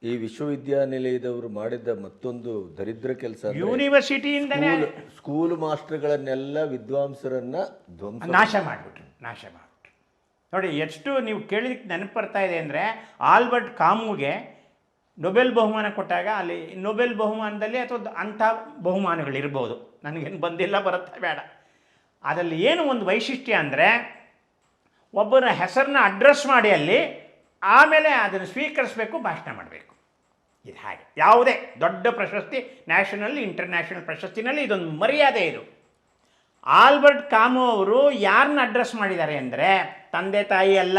ಈ ವಿಶ್ವವಿದ್ಯಾನಿಲಯದವರು ಮಾಡಿದ ಮತ್ತೊಂದು ದರಿದ್ರ ಕೆಲಸ, ಯೂನಿವರ್ಸಿಟಿಯಿಂದನೇ ಸ್ಕೂಲ್ ಮಾಸ್ಟರ್ಗಳನ್ನೆಲ್ಲ ವಿದ್ವಾಂಸರನ್ನ ನಾಶ ಮಾಡಿಬಿಟ್ರು. ನೋಡಿ, ಎಷ್ಟು ನೀವು ಕೇಳಿದಕ್ಕೆ ನೆನಪು ಬರ್ತಾ ಇದೆ ಅಂದರೆ, ಆಲ್ಬರ್ಟ್ ಕಾಮುಗೆ ನೊಬೆಲ್ ಬಹುಮಾನ ಕೊಟ್ಟಾಗ ಅಲ್ಲಿ ನೊಬೆಲ್ ಬಹುಮಾನದಲ್ಲಿ ಅಥವಾ ಅಂಥ ಬಹುಮಾನಗಳಿರ್ಬೋದು, ನನಗೇನು ಬಂದಿಲ್ಲ, ಬರುತ್ತೆ ಬೇಡ. ಅದರಲ್ಲಿ ಏನು ಒಂದು ವೈಶಿಷ್ಟ್ಯ ಅಂದರೆ, ಒಬ್ಬರ ಹೆಸರನ್ನ ಅಡ್ರೆಸ್ ಮಾಡಿ ಅಲ್ಲಿ ಆಮೇಲೆ ಅದನ್ನು ಸ್ವೀಕರಿಸಬೇಕು, ಭಾಷಣ ಮಾಡಬೇಕು. ಇದು ಹಾಗೆ ಯಾವುದೇ ದೊಡ್ಡ ಪ್ರಶಸ್ತಿ, ನ್ಯಾಷನಲ್ ಇಂಟರ್ನ್ಯಾಷನಲ್ ಪ್ರಶಸ್ತಿನಲ್ಲಿ ಇದೊಂದು ಮರ್ಯಾದೆ. ಇದು ಆಲ್ಬರ್ಟ್ ಕಾಮು ಅವರು ಯಾರನ್ನ ಅಡ್ರೆಸ್ ಮಾಡಿದ್ದಾರೆ ಅಂದರೆ, ತಂದೆ ತಾಯಿ ಅಲ್ಲ,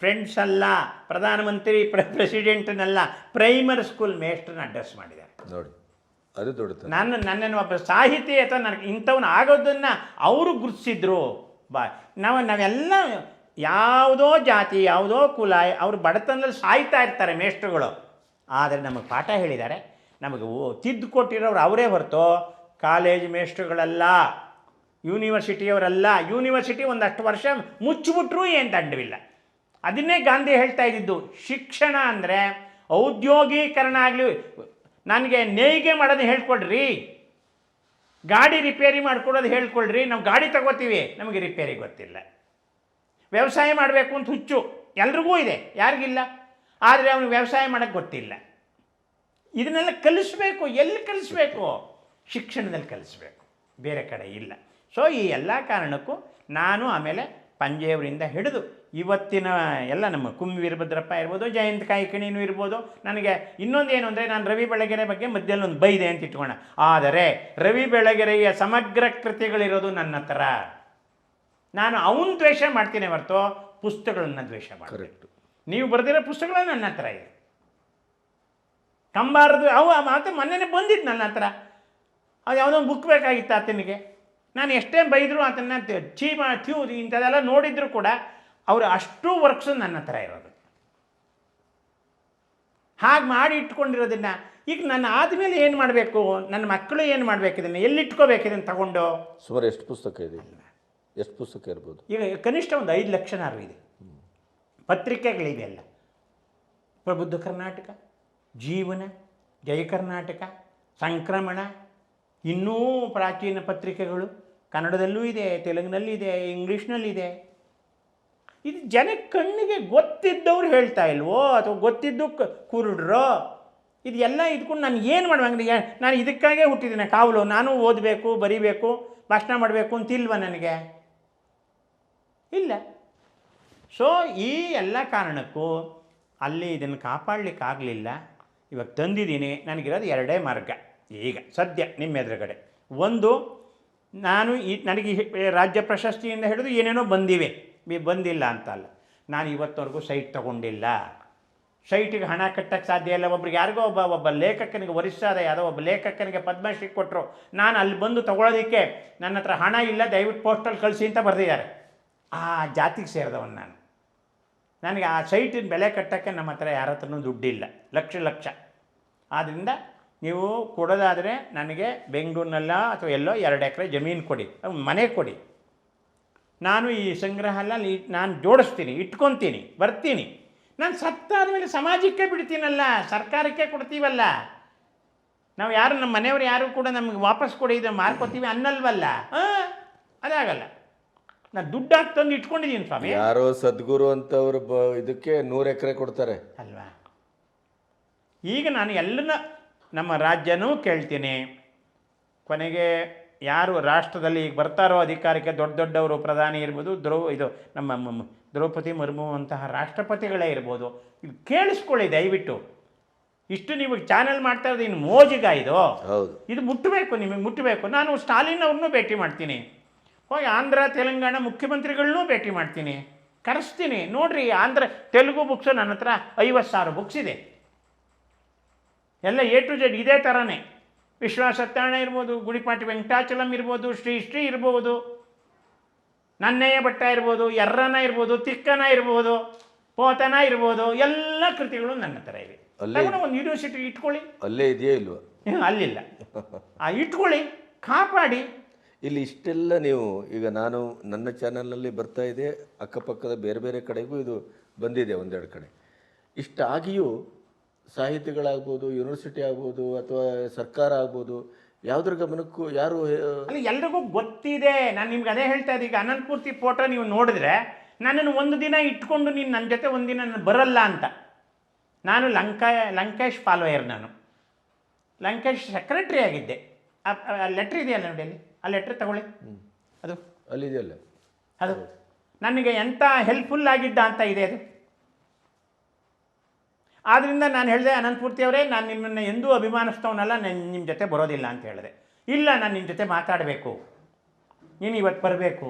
ಫ್ರೆಂಡ್ಸ್ ಅಲ್ಲ, ಪ್ರಧಾನಮಂತ್ರಿ ಪ್ರೆಸಿಡೆಂಟ್ನಲ್ಲ, ಪ್ರೈಮರಿ ಸ್ಕೂಲ್ ಮೇಸ್ಟ್ರನ್ನ ಅಡ್ರೆಸ್ ಮಾಡಿದ್ದಾರೆ. ನೋಡಿ, ಅದು ದೊಡ್ಡ. ನನ್ನನ್ನು ಒಬ್ಬ ಸಾಹಿತಿ ಅಥವಾ ನನಗೆ ಇಂಥವನ್ನ ಆಗೋದನ್ನು ಅವರು ಗುರುತಿಸಿದ್ರು. ನಾವೆಲ್ಲ ಯಾವುದೋ ಜಾತಿ, ಯಾವುದೋ ಕುಲ, ಅವರು ಬಡತನದಲ್ಲಿ ಸಾಯ್ತಾ ಇರ್ತಾರೆ ಮೇಷ್ಟ್ರುಗಳು. ಆದರೆ ನಮಗೆ ಪಾಠ ಹೇಳಿದ್ದಾರೆ, ನಮಗೆ ತಿದ್ದು ಕೊಟ್ಟಿರೋರು ಅವರೇ ಹೊರತು ಕಾಲೇಜ್ ಮೇಷ್ಟ್ರುಗಳಲ್ಲ, ಯೂನಿವರ್ಸಿಟಿಯವರಲ್ಲ. ಯೂನಿವರ್ಸಿಟಿ ಒಂದಷ್ಟು ವರ್ಷ ಮುಚ್ಚಿಬಿಟ್ರೂ ಏನು ದಂಡವಿಲ್ಲ. ಅದನ್ನೇ ಗಾಂಧಿ ಹೇಳ್ತಾ ಇದ್ದಿದ್ದು, ಶಿಕ್ಷಣ ಅಂದರೆ ಔದ್ಯೋಗೀಕರಣ ಆಗಲಿ. ನನಗೆ ನೇಯ್ಗೆ ಮಾಡೋದು ಹೇಳ್ಕೊಡ್ರಿ, ಗಾಡಿ ರಿಪೇರಿ ಮಾಡ್ಕೊಡೋದು ಹೇಳ್ಕೊಳ್ರಿ. ನಾವು ಗಾಡಿ ತಗೋತೀವಿ, ನಮಗೆ ರಿಪೇರಿ ಗೊತ್ತಿಲ್ಲ. ವ್ಯವಸಾಯ ಮಾಡಬೇಕು ಅಂತ ಹುಚ್ಚು ಎಲ್ರಿಗೂ ಇದೆ, ಯಾರಿಗಿಲ್ಲ. ಆದರೆ ಅವನಿಗೆ ವ್ಯವಸಾಯ ಮಾಡೋಕ್ಕೆ ಗೊತ್ತಿಲ್ಲ. ಇದನ್ನೆಲ್ಲ ಕಲಿಸ್ಬೇಕು. ಎಲ್ಲಿ ಕಲಿಸ್ಬೇಕು? ಶಿಕ್ಷಣದಲ್ಲಿ ಕಲಿಸ್ಬೇಕು, ಬೇರೆ ಕಡೆ ಇಲ್ಲ. ಸೊ ಈ ಎಲ್ಲ ಕಾರಣಕ್ಕೂ ನಾನು ಆಮೇಲೆ ಪಂಜೆಯವರಿಂದ ಹಿಡಿದು ಇವತ್ತಿನ ಎಲ್ಲ ನಮ್ಮ ಕುಮ್ಮಿ ವೀರಭದ್ರಪ್ಪ ಇರ್ಬೋದು, ಜಯಂತ್ ಕಾಯ್ಕಿಣಿನೂ ಇರ್ಬೋದು. ನನಗೆ ಇನ್ನೊಂದು ಏನು ಅಂದರೆ, ನಾನು ರವಿ ಬೆಳಗೆರೆ ಬಗ್ಗೆ ಮಧ್ಯದಲ್ಲಿ ಒಂದು ಬೈದೆ ಅಂತ ಇಟ್ಕೋಣ. ಆದರೆ ರವಿ ಬೆಳಗೆರೆಯ ಸಮಗ್ರ ಕೃತಿಗಳಿರೋದು ನನ್ನ ಹತ್ರ. ನಾನು ಅವನ ದ್ವೇಷ ಮಾಡ್ತೀನಿ ಹೊರತು ಪುಸ್ತಕಗಳನ್ನ ದ್ವೇಷ ಮಾಡ್ತೀನಿ. ನೀವು ಬರೆದಿರೋ ಪುಸ್ತಕಗಳು ನನ್ನ ಹತ್ರ ಇದೆ. ಕಂಬಾರದು ಅವು ಮಾತು ಮೊನ್ನೆ ಬಂದಿದ್ದು ನನ್ನ ಹತ್ರ. ಅದು ಯಾವುದೋ ಒಂದು ಬುಕ್ ಬೇಕಾಗಿತ್ತು ಆತನಿಗೆ. ನಾನು ಎಷ್ಟೇ ಬೈದರೂ ಆತನ ಥ್ಯೂ ಇಂಥದ್ದೆಲ್ಲ ನೋಡಿದ್ರು ಕೂಡ ಅವರು ಅಷ್ಟು ವರ್ಕ್ಸು ನನ್ನ ಹತ್ರ ಇರೋದು. ಹಾಗೆ ಮಾಡಿ ಇಟ್ಕೊಂಡಿರೋದನ್ನು ಈಗ ನನ್ನ ಆದಮೇಲೆ ಏನು ಮಾಡಬೇಕು, ನನ್ನ ಮಕ್ಕಳು ಏನು ಮಾಡಬೇಕು, ಇದನ್ನು ಎಲ್ಲಿಟ್ಕೋಬೇಕು, ಇದನ್ನು ತಗೊಂಡು. ಸುಮಾರು ಎಷ್ಟು ಪುಸ್ತಕ ಇದೆ? ಎಷ್ಟು ಪುಸ್ತಕ ಇರ್ಬೋದು? ಈಗ ಕನಿಷ್ಠ ಒಂದು 5 ಲಕ್ಷನಾರು ಇದೆ. ಪತ್ರಿಕೆಗಳಿವೆ ಎಲ್ಲ. ಪ್ರಬುದ್ಧ ಕರ್ನಾಟಕ, ಜೀವನ, ಜಯ ಕರ್ನಾಟಕ, ಸಂಕ್ರಮಣ, ಇನ್ನೂ ಪ್ರಾಚೀನ ಪತ್ರಿಕೆಗಳು ಕನ್ನಡದಲ್ಲೂ ಇದೆ, ತೆಲುಗಿನಲ್ಲಿದೆ, ಇಂಗ್ಲೀಷ್ನಲ್ಲಿದೆ. ಇದು ಜನಕ್ಕೆ ಕಣ್ಣಿಗೆ ಗೊತ್ತಿದ್ದವ್ರು ಹೇಳ್ತಾ ಇಲ್ವೋ ಅಥವಾ ಗೊತ್ತಿದ್ದು ಕುರುಡ್ರೋ? ಇದು ಎಲ್ಲ ಇದ್ಕೊಂಡು ನಾನು ಏನು ಮಾಡುವಂಗೆ? ನಾನು ಇದಕ್ಕಾಗೇ ಹುಟ್ಟಿದ್ದೀನಿ ಕಾವಲು. ನಾನು ಓದಬೇಕು, ಬರೀಬೇಕು, ಭಾಷಣ ಮಾಡಬೇಕು ಅಂತಿಲ್ವ ನನಗೆ? ಇಲ್ಲ. ಸೊ ಈ ಎಲ್ಲ ಕಾರಣಕ್ಕೂ ಅಲ್ಲಿ ಇದನ್ನು ಕಾಪಾಡಲಿಕ್ಕಾಗಲಿಲ್ಲ. ಇವಾಗ ತಂದಿದ್ದೀನಿ. ನನಗಿರೋದು 2 ಮಾರ್ಗ ಈಗ ಸದ್ಯ ನಿಮ್ಮ ಎದುರುಗಡೆ. ಒಂದು, ನಾನು ನನಗೆ ರಾಜ್ಯ ಪ್ರಶಸ್ತಿಯಿಂದ ಹಿಡಿದು ಏನೇನೋ ಬಂದಿಲ್ಲ ಅಂತಲ್ಲ. ನಾನು ಇವತ್ತವರೆಗೂ ಸೈಟ್ ತೊಗೊಂಡಿಲ್ಲ. ಸೈಟಿಗೆ ಹಣ ಕಟ್ಟಕ್ಕೆ ಸಾಧ್ಯ ಇಲ್ಲ. ಒಬ್ರಿಗೆ ಯಾರಿಗೋ ಒಬ್ಬ ಲೇಖಕನಿಗೆ ಒರಿಸ್ಸಾದ ಯಾವುದೋ ಒಬ್ಬ ಲೇಖಕನಿಗೆ ಪದ್ಮಶ್ರೀ ಕೊಟ್ಟರು. ನಾನು ಅಲ್ಲಿ ಬಂದು ತೊಗೊಳೋದಕ್ಕೆ ನನ್ನ ಹತ್ರ ಹಣ ಇಲ್ಲ, ದಯವಿಟ್ಟು ಪೋಸ್ಟಲ್ಲಿ ಕಳಿಸಿ ಅಂತ ಬರೆದಿದ್ದಾರೆ. ಆ ಜಾತಿಗೆ ಸೇರಿದವನು ನಾನು. ನನಗೆ ಆ ಸೈಟಿನ ಬೆಲೆ ಕಟ್ಟೋಕ್ಕೆ ನಮ್ಮ ಹತ್ರ ಯಾರ ಹತ್ರನೂ ದುಡ್ಡಿಲ್ಲ, ಲಕ್ಷ. ಆದ್ದರಿಂದ ನೀವು ಕೊಡೋದಾದರೆ ನನಗೆ ಬೆಂಗಳೂರಿನಲ್ಲ ಅಥವಾ ಎಲ್ಲೋ 2 ಎಕರೆ ಜಮೀನು ಕೊಡಿ, ಮನೆ ಕೊಡಿ. ನಾನು ಈ ಸಂಗ್ರಹಾಲಯ ನಾನು ಜೋಡಿಸ್ತೀನಿ, ಇಟ್ಕೊತೀನಿ, ಬರ್ತೀನಿ. ನಾನು ಸತ್ತಾದ ಮೇಲೆ ಸಮಾಜಕ್ಕೆ ಬಿಡ್ತೀನಲ್ಲ, ಸರ್ಕಾರಕ್ಕೆ ಕೊಡ್ತೀವಲ್ಲ. ನಾವು ಯಾರು ನಮ್ಮ ಮನೆಯವರು ಯಾರು ಕೂಡ ನಮಗೆ ವಾಪಸ್ ಕೊಡಿ ಇದು ಮಾರ್ಕೋತೀವಿ ಅನ್ನಲ್ವಲ್ಲ. ಅದಾಗಲ್ಲ. ನಾನು ದುಡ್ಡಾಗಿ ತಂದು ಇಟ್ಕೊಂಡಿದ್ದೀನಿ ಸ್ವಾಮಿ. ಯಾರೋ ಸದ್ಗುರು ಅಂತವ್ರು ಇದಕ್ಕೆ 100 ಎಕರೆ ಕೊಡ್ತಾರೆ ಅಲ್ವಾ? ಈಗ ನಾನು ಎಲ್ಲನ ನಮ್ಮ ರಾಜ್ಯನೂ ಕೇಳ್ತೀನಿ. ಕೊನೆಗೆ ಯಾರು ರಾಷ್ಟ್ರದಲ್ಲಿ ಈಗ ಬರ್ತಾರೋ ಅಧಿಕಾರಕ್ಕೆ, ದೊಡ್ಡ ದೊಡ್ಡವರು ಪ್ರಧಾನಿ ಇರ್ಬೋದು, ನಮ್ಮ ದ್ರೌಪದಿ ಮುರ್ಮು ಅಂತಹ ರಾಷ್ಟ್ರಪತಿಗಳೇ ಇರ್ಬೋದು, ಇದು ಕೇಳಿಸ್ಕೊಳ್ಳಿ ದಯವಿಟ್ಟು. ಇಷ್ಟು ನೀವು ಚಾನೆಲ್ ಮಾಡ್ತಾ ಇರೋದು ಇನ್ನು ಮೋಜಿಗ ಇದು. ಹೌದು, ಇದು ಮುಟ್ಟಬೇಕು, ನಿಮಗೆ ಮುಟ್ಟಬೇಕು. ನಾನು ಸ್ಟಾಲಿನ್ ಅವ್ರನ್ನೂ ಭೇಟಿ ಮಾಡ್ತೀನಿ, ಹೋಗಿ ಆಂಧ್ರ ತೆಲಂಗಾಣ ಮುಖ್ಯಮಂತ್ರಿಗಳನ್ನೂ ಭೇಟಿ ಮಾಡ್ತೀನಿ, ಕರೆಸ್ತೀನಿ. ನೋಡ್ರಿ, ತೆಲುಗು ಬುಕ್ಸು ನನ್ನ ಹತ್ರ 50,000 ಬುಕ್ಸ್ ಇದೆ. ಎಲ್ಲ A to Z ಇದೇ ಥರನೇ. ವಿಶ್ವಾಸ ಸತ್ಯನಾರಾಯಣ ಇರ್ಬೋದು, ಗುಡಿಪಾಟಿ ವೆಂಕಟಾಚಲಂ ಇರ್ಬೋದು, ಶ್ರೀ ಇರ್ಬೋದು, ನನ್ನಯ್ಯ ಭಟ್ಟ ಇರ್ಬೋದು, ಎರ್ರನ ಇರ್ಬೋದು, ತಿಕ್ಕನ ಇರ್ಬೋದು, ಪೋತನ ಇರ್ಬೋದು, ಎಲ್ಲ ಕೃತಿಗಳು ನನ್ನ ಹತ್ರ ಇವೆ. ಒಂದು ಯೂನಿವರ್ಸಿಟಿ ಇಟ್ಕೊಳ್ಳಿ. ಅಲ್ಲೇ ಇದೆಯಾ ಇಲ್ವಾ? ಅಲ್ಲಿಲ್ಲ. ಇಟ್ಕೊಳ್ಳಿ, ಕಾಪಾಡಿ. ಇಲ್ಲಿ ಇಷ್ಟೆಲ್ಲ ನೀವು ಈಗ ನಾನು ನನ್ನ ಚಾನಲ್ನಲ್ಲಿ ಬರ್ತಾ ಇದೆ, ಅಕ್ಕಪಕ್ಕದ ಬೇರೆ ಬೇರೆ ಕಡೆಗೂ ಇದು ಬಂದಿದೆ, ಒಂದೆರಡು ಕಡೆ. ಇಷ್ಟಾಗಿಯೂ ಸಾಹಿತಿಗಳಾಗ್ಬೋದು, ಯೂನಿವರ್ಸಿಟಿ ಆಗ್ಬೋದು, ಅಥವಾ ಸರ್ಕಾರ ಆಗ್ಬೋದು, ಯಾವುದ್ರ ಗಮನಕ್ಕೂ ಯಾರು ಅಲ್ಲಿ ಎಲ್ರಿಗೂ ಗೊತ್ತಿದೆ. ನಾನು ನಿಮ್ಗೆ ಅದೇ ಹೇಳ್ತಾ ಇದ್ದೆ. ಈಗ ಅನಂತಪೂರ್ತಿ ಫೋಟೋ ನೀವು ನೋಡಿದ್ರೆ ನನ್ನನ್ನು ಒಂದು ದಿನ ಇಟ್ಕೊಂಡು ನೀನು ನನ್ನ ಜೊತೆ ಒಂದಿನ ನಾನು ಬರಲ್ಲ ಅಂತ. ನಾನು ಲಂಕೇಶ್ ಫಾಲೋಯರ್. ನಾನು ಲಂಕೇಶ್ ಸೆಕ್ರೆಟ್ರಿ ಆಗಿದ್ದೆ. ಆ ಲೆಟ್ರ್ ಇದೆಯಲ್ಲ ನೋಡಿ, ಅಲ್ಲಿ ಆ ಲೆಟ್ರ್ ತಗೊಳ್ಳಿ, ಅದು ಅಲ್ಲಿದೆಯಲ್ಲ, ಅದು ನನಗೆ ಎಂಥ ಹೆಲ್ಪ್ಫುಲ್ ಆಗಿದ್ದ ಅಂತ ಇದೆ ಅದು. ಆದ್ದರಿಂದ ನಾನು ಹೇಳಿದೆ, ಅನಂತಪೂರ್ತಿ ಅವರೇ, ನಾನು ನಿಮ್ಮನ್ನು ಎಂದೂ ಅಭಿಮಾನಿಸ್ತವನಲ್ಲ, ನಾನು ನಿಮ್ಮ ಜೊತೆ ಬರೋದಿಲ್ಲ ಅಂತ ಹೇಳಿದೆ. ಇಲ್ಲ, ನಾನು ನಿಮ್ಮ ಜೊತೆ ಮಾತಾಡಬೇಕು, ನೀನು ಇವತ್ತು ಬರಬೇಕು.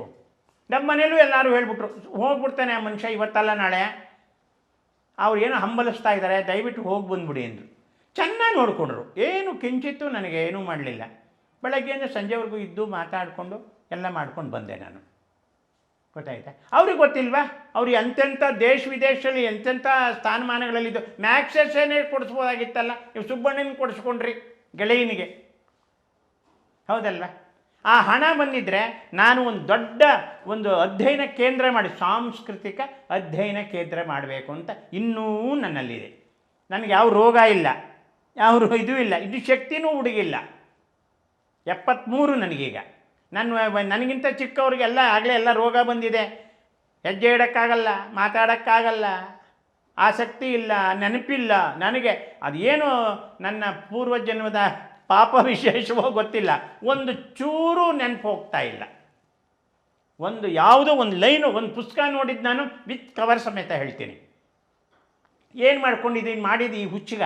ನಮ್ಮ ಮನೇಲೂ ಎಲ್ಲರೂ ಹೇಳ್ಬಿಟ್ರು, ಹೋಗ್ಬಿಡ್ತಾನೆ ಆ ಮನುಷ್ಯ ಇವತ್ತಲ್ಲ ನಾಳೆ, ಅವ್ರು ಏನೋ ಹಂಬಲಿಸ್ತಾ ಇದ್ದಾರೆ, ದಯವಿಟ್ಟು ಹೋಗಿ ಬಂದುಬಿಡಿ ಅಂದರು. ಚೆನ್ನಾಗಿ ನೋಡಿಕೊಂಡ್ರು, ಏನು ಕಿಂಚಿತ್ತು ನನಗೆ ಏನೂ ಮಾಡಲಿಲ್ಲ. ಬೆಳಗ್ಗೆಯಿಂದ ಸಂಜೆವರೆಗೂ ಇದ್ದು ಮಾತಾಡಿಕೊಂಡು ಎಲ್ಲ ಮಾಡ್ಕೊಂಡು ಬಂದೆ ನಾನು. ಗೊತ್ತಾಯ್ತಾ? ಅವ್ರಿಗೆ ಗೊತ್ತಿಲ್ವಾ? ಅವ್ರು ಎಂತೆಂಥ ದೇಶ ವಿದೇಶದಲ್ಲಿ ಎಂತೆಂಥ ಸ್ಥಾನಮಾನಗಳಲ್ಲಿದ್ದು ಮ್ಯಾಕ್ಸೆಸ್ಸೇನೇ ಕೊಡಿಸ್ಬೋದಾಗಿತ್ತಲ್ಲ. ನೀವು ಸುಬ್ಬಣ್ಣನ ಕೊಡಿಸ್ಕೊಂಡ್ರಿ ಗೆಳೆಯನಿಗೆ, ಹೌದಲ್ವ? ಆ ಹಣ ಬಂದಿದ್ದರೆ ನಾನು ಒಂದು ದೊಡ್ಡ ಅಧ್ಯಯನ ಕೇಂದ್ರ ಮಾಡಿ, ಸಾಂಸ್ಕೃತಿಕ ಅಧ್ಯಯನ ಕೇಂದ್ರ ಮಾಡಬೇಕು ಅಂತ ಇನ್ನೂ ನನ್ನಲ್ಲಿದೆ. ನನಗೆ ಯಾವ ರೋಗ ಇಲ್ಲ, ಯಾವ ಇದೂ ಇಲ್ಲ, ಇದು ಶಕ್ತಿನೂ ಹುಡುಗಿಲ್ಲ. 73 ನನಗೀಗ. ನನಗಿಂತ ಚಿಕ್ಕವ್ರಿಗೆಲ್ಲ ಆಗಲೇ ಎಲ್ಲ ರೋಗ ಬಂದಿದೆ. ಹೆಜ್ಜೆ ಇಡೋಕ್ಕಾಗಲ್ಲ, ಮಾತಾಡೋಕ್ಕಾಗಲ್ಲ, ಆಸಕ್ತಿ ಇಲ್ಲ, ನೆನಪಿಲ್ಲ ನನಗೆ. ಅದೇನು ನನ್ನ ಪೂರ್ವಜನ್ಮದ ಪಾಪ ವಿಶೇಷವೋ ಗೊತ್ತಿಲ್ಲ, ಒಂದು ಚೂರು ನೆನಪು ಹೋಗ್ತಾ ಇಲ್ಲ. ಯಾವುದೋ ಒಂದು ಲೈನು, ಒಂದು ಪುಸ್ತಕ ನೋಡಿದ್ದು ನಾನು ವಿತ್ ಕವರ್ ಸಮೇತ ಹೇಳ್ತೀನಿ. ಏನು ಮಾಡ್ಕೊಂಡಿದ್ದೀನಿ, ಮಾಡಿದ್ದು ಈ ಹುಚ್ಚಿಗ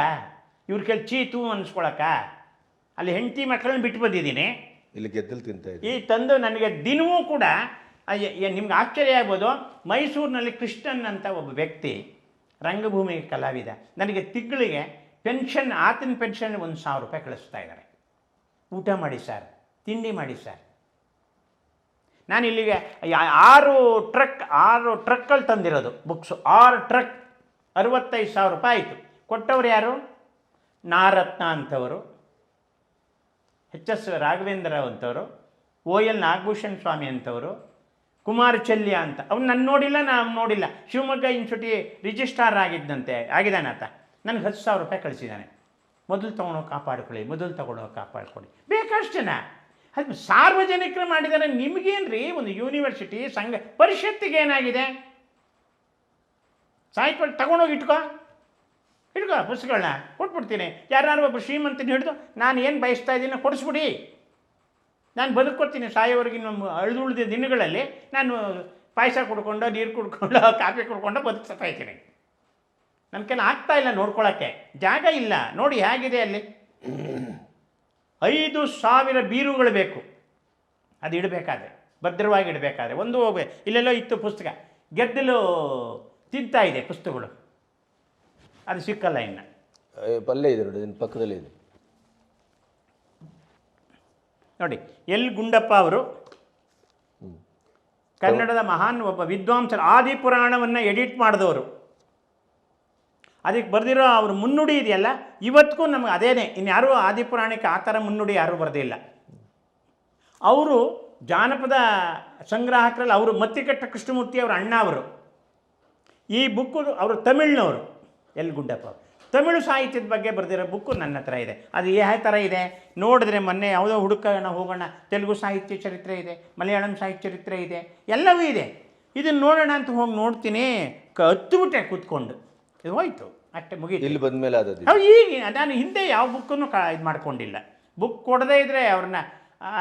ಇವ್ರ ಕೇಳಿ ಚೀತು ಅನ್ನಿಸ್ಕೊಳಕ್ಕ. ಅಲ್ಲಿ ಹೆಂಡತಿ ಮಕ್ಕಳನ್ನ ಬಿಟ್ಟು ಬಂದಿದ್ದೀನಿ, ಇಲ್ಲಿ ಗೆದ್ದಲು ತಿಂತ ಇದೆ. ಈ ತಂದು ನನಗೆ ದಿನವೂ ಕೂಡ ನಿಮ್ಗೆ ಆಶ್ಚರ್ಯ ಆಗ್ಬೋದು, ಮೈಸೂರಿನಲ್ಲಿ ಕೃಷ್ಣನ್ ಅಂತ ಒಬ್ಬ ವ್ಯಕ್ತಿ, ರಂಗಭೂಮಿ ಕಲಾವಿದ, ನನಗೆ ತಿಂಗಳಿಗೆ ಪೆನ್ಷನ್, ಆತನ ಪೆನ್ಷನ್ 1,000 ರೂಪಾಯಿ ಕಳಿಸ್ತಾ ಇದ್ದಾರೆ. ಊಟ ಮಾಡಿ ಸರ್, ತಿಂಡಿ ಮಾಡಿ ಸರ್. ನಾನು ಇಲ್ಲಿಗೆ 6 ಟ್ರಕ್ಕಲ್ಲಿ ತಂದಿರೋದು ಬುಕ್ಸು, 6 ಟ್ರಕ್, 65,000 ರೂಪಾಯಿ ಆಯಿತು. ಕೊಟ್ಟವ್ರು ಯಾರು? ನಾರತ್ನ ಅಂಥವರು, HS ರಾಘವೇಂದ್ರ ಅಂಥವರು, OL ನಾಗಭೂಷಣ್ ಸ್ವಾಮಿ ಅಂಥವರು, ಕುಮಾರ್ ಚೆಲ್ಯ ಅಂತ. ಅವ್ನು ನಾನು ನೋಡಿಲ್ಲ, ನಾನು ನೋಡಿಲ್ಲ. ಶಿವಮೊಗ್ಗ ಯೂನಿವರ್ಸಿಟಿ ರಿಜಿಸ್ಟ್ರಾರ್ ಆಗಿದ್ದಾನೆ ಆತ. ನನಗೆ 10,000 ರೂಪಾಯಿ ಕಳಿಸಿದ್ದಾನೆ. ಮೊದಲು ತಗೊಳ್ಳೋ ಕಾಪಾಡ್ಕೊಳ್ಳಿ. ಬೇಕಷ್ಟು ಜನ ಅದು ಸಾರ್ವಜನಿಕರು ಮಾಡಿದ್ದಾರೆ. ನಿಮಗೇನ್ರಿ, ಒಂದು ಯೂನಿವರ್ಸಿಟಿ ಸಂಘ ಪರಿಷತ್ತಿಗೆ ಏನಾಗಿದೆ? ಸಾಹಿತ್ಯ ತಗೊಂಡೋಗಿ ಇಟ್ಕೋ ಪುಸ್ತಕಗಳನ್ನ ಕೊಟ್ಬಿಡ್ತೀನಿ. ಯಾರು ಒಬ್ಬ ಶ್ರೀಮಂತನ ಹಿಡಿದು ನಾನು ಏನು ಬಯಸ್ತಾ ಇದ್ದೀನೋ ಕೊಡಿಸ್ಬಿಡಿ, ನಾನು ಬದುಕೊಡ್ತೀನಿ. ಸಾಯೋವರೆಗೆ ನಮ್ಮ ಉಳಿದ ದಿನಗಳಲ್ಲಿ ನಾನು ಪಾಯಸ ಕುಡ್ಕೊಂಡು, ನೀರು ಕುಡ್ಕೊಂಡು, ಕಾಫಿ ಕುಡ್ಕೊಂಡು ಬದುಕ್ತಾ ಇದ್ದೀನಿ. ನನ್ನ ಕೈಲಿ ಆಗ್ತಾ ಇಲ್ಲ ನೋಡ್ಕೊಳ್ಳೋಕ್ಕೆ, ಜಾಗ ಇಲ್ಲ. ನೋಡಿ ಹೇಗಿದೆ ಅಲ್ಲಿ. 5,000 ಬೀರುಗಳು ಬೇಕು ಅದು ಇಡಬೇಕಾದ್ರೆ, ಭದ್ರವಾಗಿ ಇಡಬೇಕಾದ್ರೆ. ಇಲ್ಲೆಲ್ಲೋ ಇತ್ತು ಪುಸ್ತಕ, ಗೆದ್ದಲು ತಿಂತಾ ಇದೆ ಪುಸ್ತಕಗಳು, ಅದು ಸಿಕ್ಕಲ್ಲ ಇನ್ನು. ಪಲ್ಯ ಇದೆ ನೋಡಿ, ಪಕ್ಕದಲ್ಲೇ ಇದೆ ನೋಡಿ. ಎಲ್ ಗುಂಡಪ್ಪ ಅವರು ಕನ್ನಡದ ಮಹಾನ್ ಒಬ್ಬ ವಿದ್ವಾಂಸರು, ಆದಿಪುರಾಣವನ್ನು ಎಡಿಟ್ ಮಾಡಿದವರು. ಅದಕ್ಕೆ ಬರೆದಿರೋ ಅವ್ರ ಮುನ್ನುಡಿ ಇದೆಯಲ್ಲ, ಇವತ್ತಿಗೂ ನಮಗೆ ಅದೇನೇ. ಇನ್ಯಾರೂ ಆದಿಪುರಾಣಕ್ಕೆ ಆ ಥರ ಮುನ್ನುಡಿ ಯಾರೂ ಬರೆದಿಲ್ಲ. ಅವರು ಜಾನಪದ ಸಂಗ್ರಾಹಕರಲ್ಲಿ ಅವರು ಮತ್ತಿಕಟ್ಟ ಕೃಷ್ಣಮೂರ್ತಿ ಅವರ ಅಣ್ಣ ಅವರು. ಈ ಬುಕ್ಕು ಅವರು ತಮಿಳ್ನವರು, ಎಲ್ ಗುಡ್ಡಪ್ಪ ಅವರು. ತಮಿಳು ಸಾಹಿತ್ಯದ ಬಗ್ಗೆ ಬರೆದಿರೋ ಬುಕ್ಕು ನನ್ನ ಹತ್ರ ಇದೆ. ಅದು ಯಾವ ಥರ ಇದೆ ನೋಡಿದ್ರೆ, ಮೊನ್ನೆ ಯಾವುದೋ ಹುಡುಕೋಣ ಹೋಗೋಣ, ತೆಲುಗು ಸಾಹಿತ್ಯ ಚರಿತ್ರೆ ಇದೆ, ಮಲಯಾಳಂ ಸಾಹಿತ್ಯ ಚರಿತ್ರೆ ಇದೆ, ಎಲ್ಲವೂ ಇದೆ. ಇದನ್ನು ನೋಡೋಣ ಅಂತ ಹೋಗಿ ನೋಡ್ತೀನಿ, ಹತ್ತುಬಿಟ್ಟೆ ಕೂತ್ಕೊಂಡು. ಇದು ಹೋಯ್ತು, ಅಷ್ಟೇ ಮುಗೀತು. ಇಲ್ಲಿ ಬಂದಮೇಲೆ ಆದದ್ದು ಅವು ಈಗ ನಾನು ಹಿಂದೆ ಯಾವ ಬುಕ್ಕನ್ನು ಇದು ಮಾಡ್ಕೊಂಡಿಲ್ಲ. ಬುಕ್ ಕೊಡದೇ ಇದ್ದರೆ ಅವ್ರನ್ನ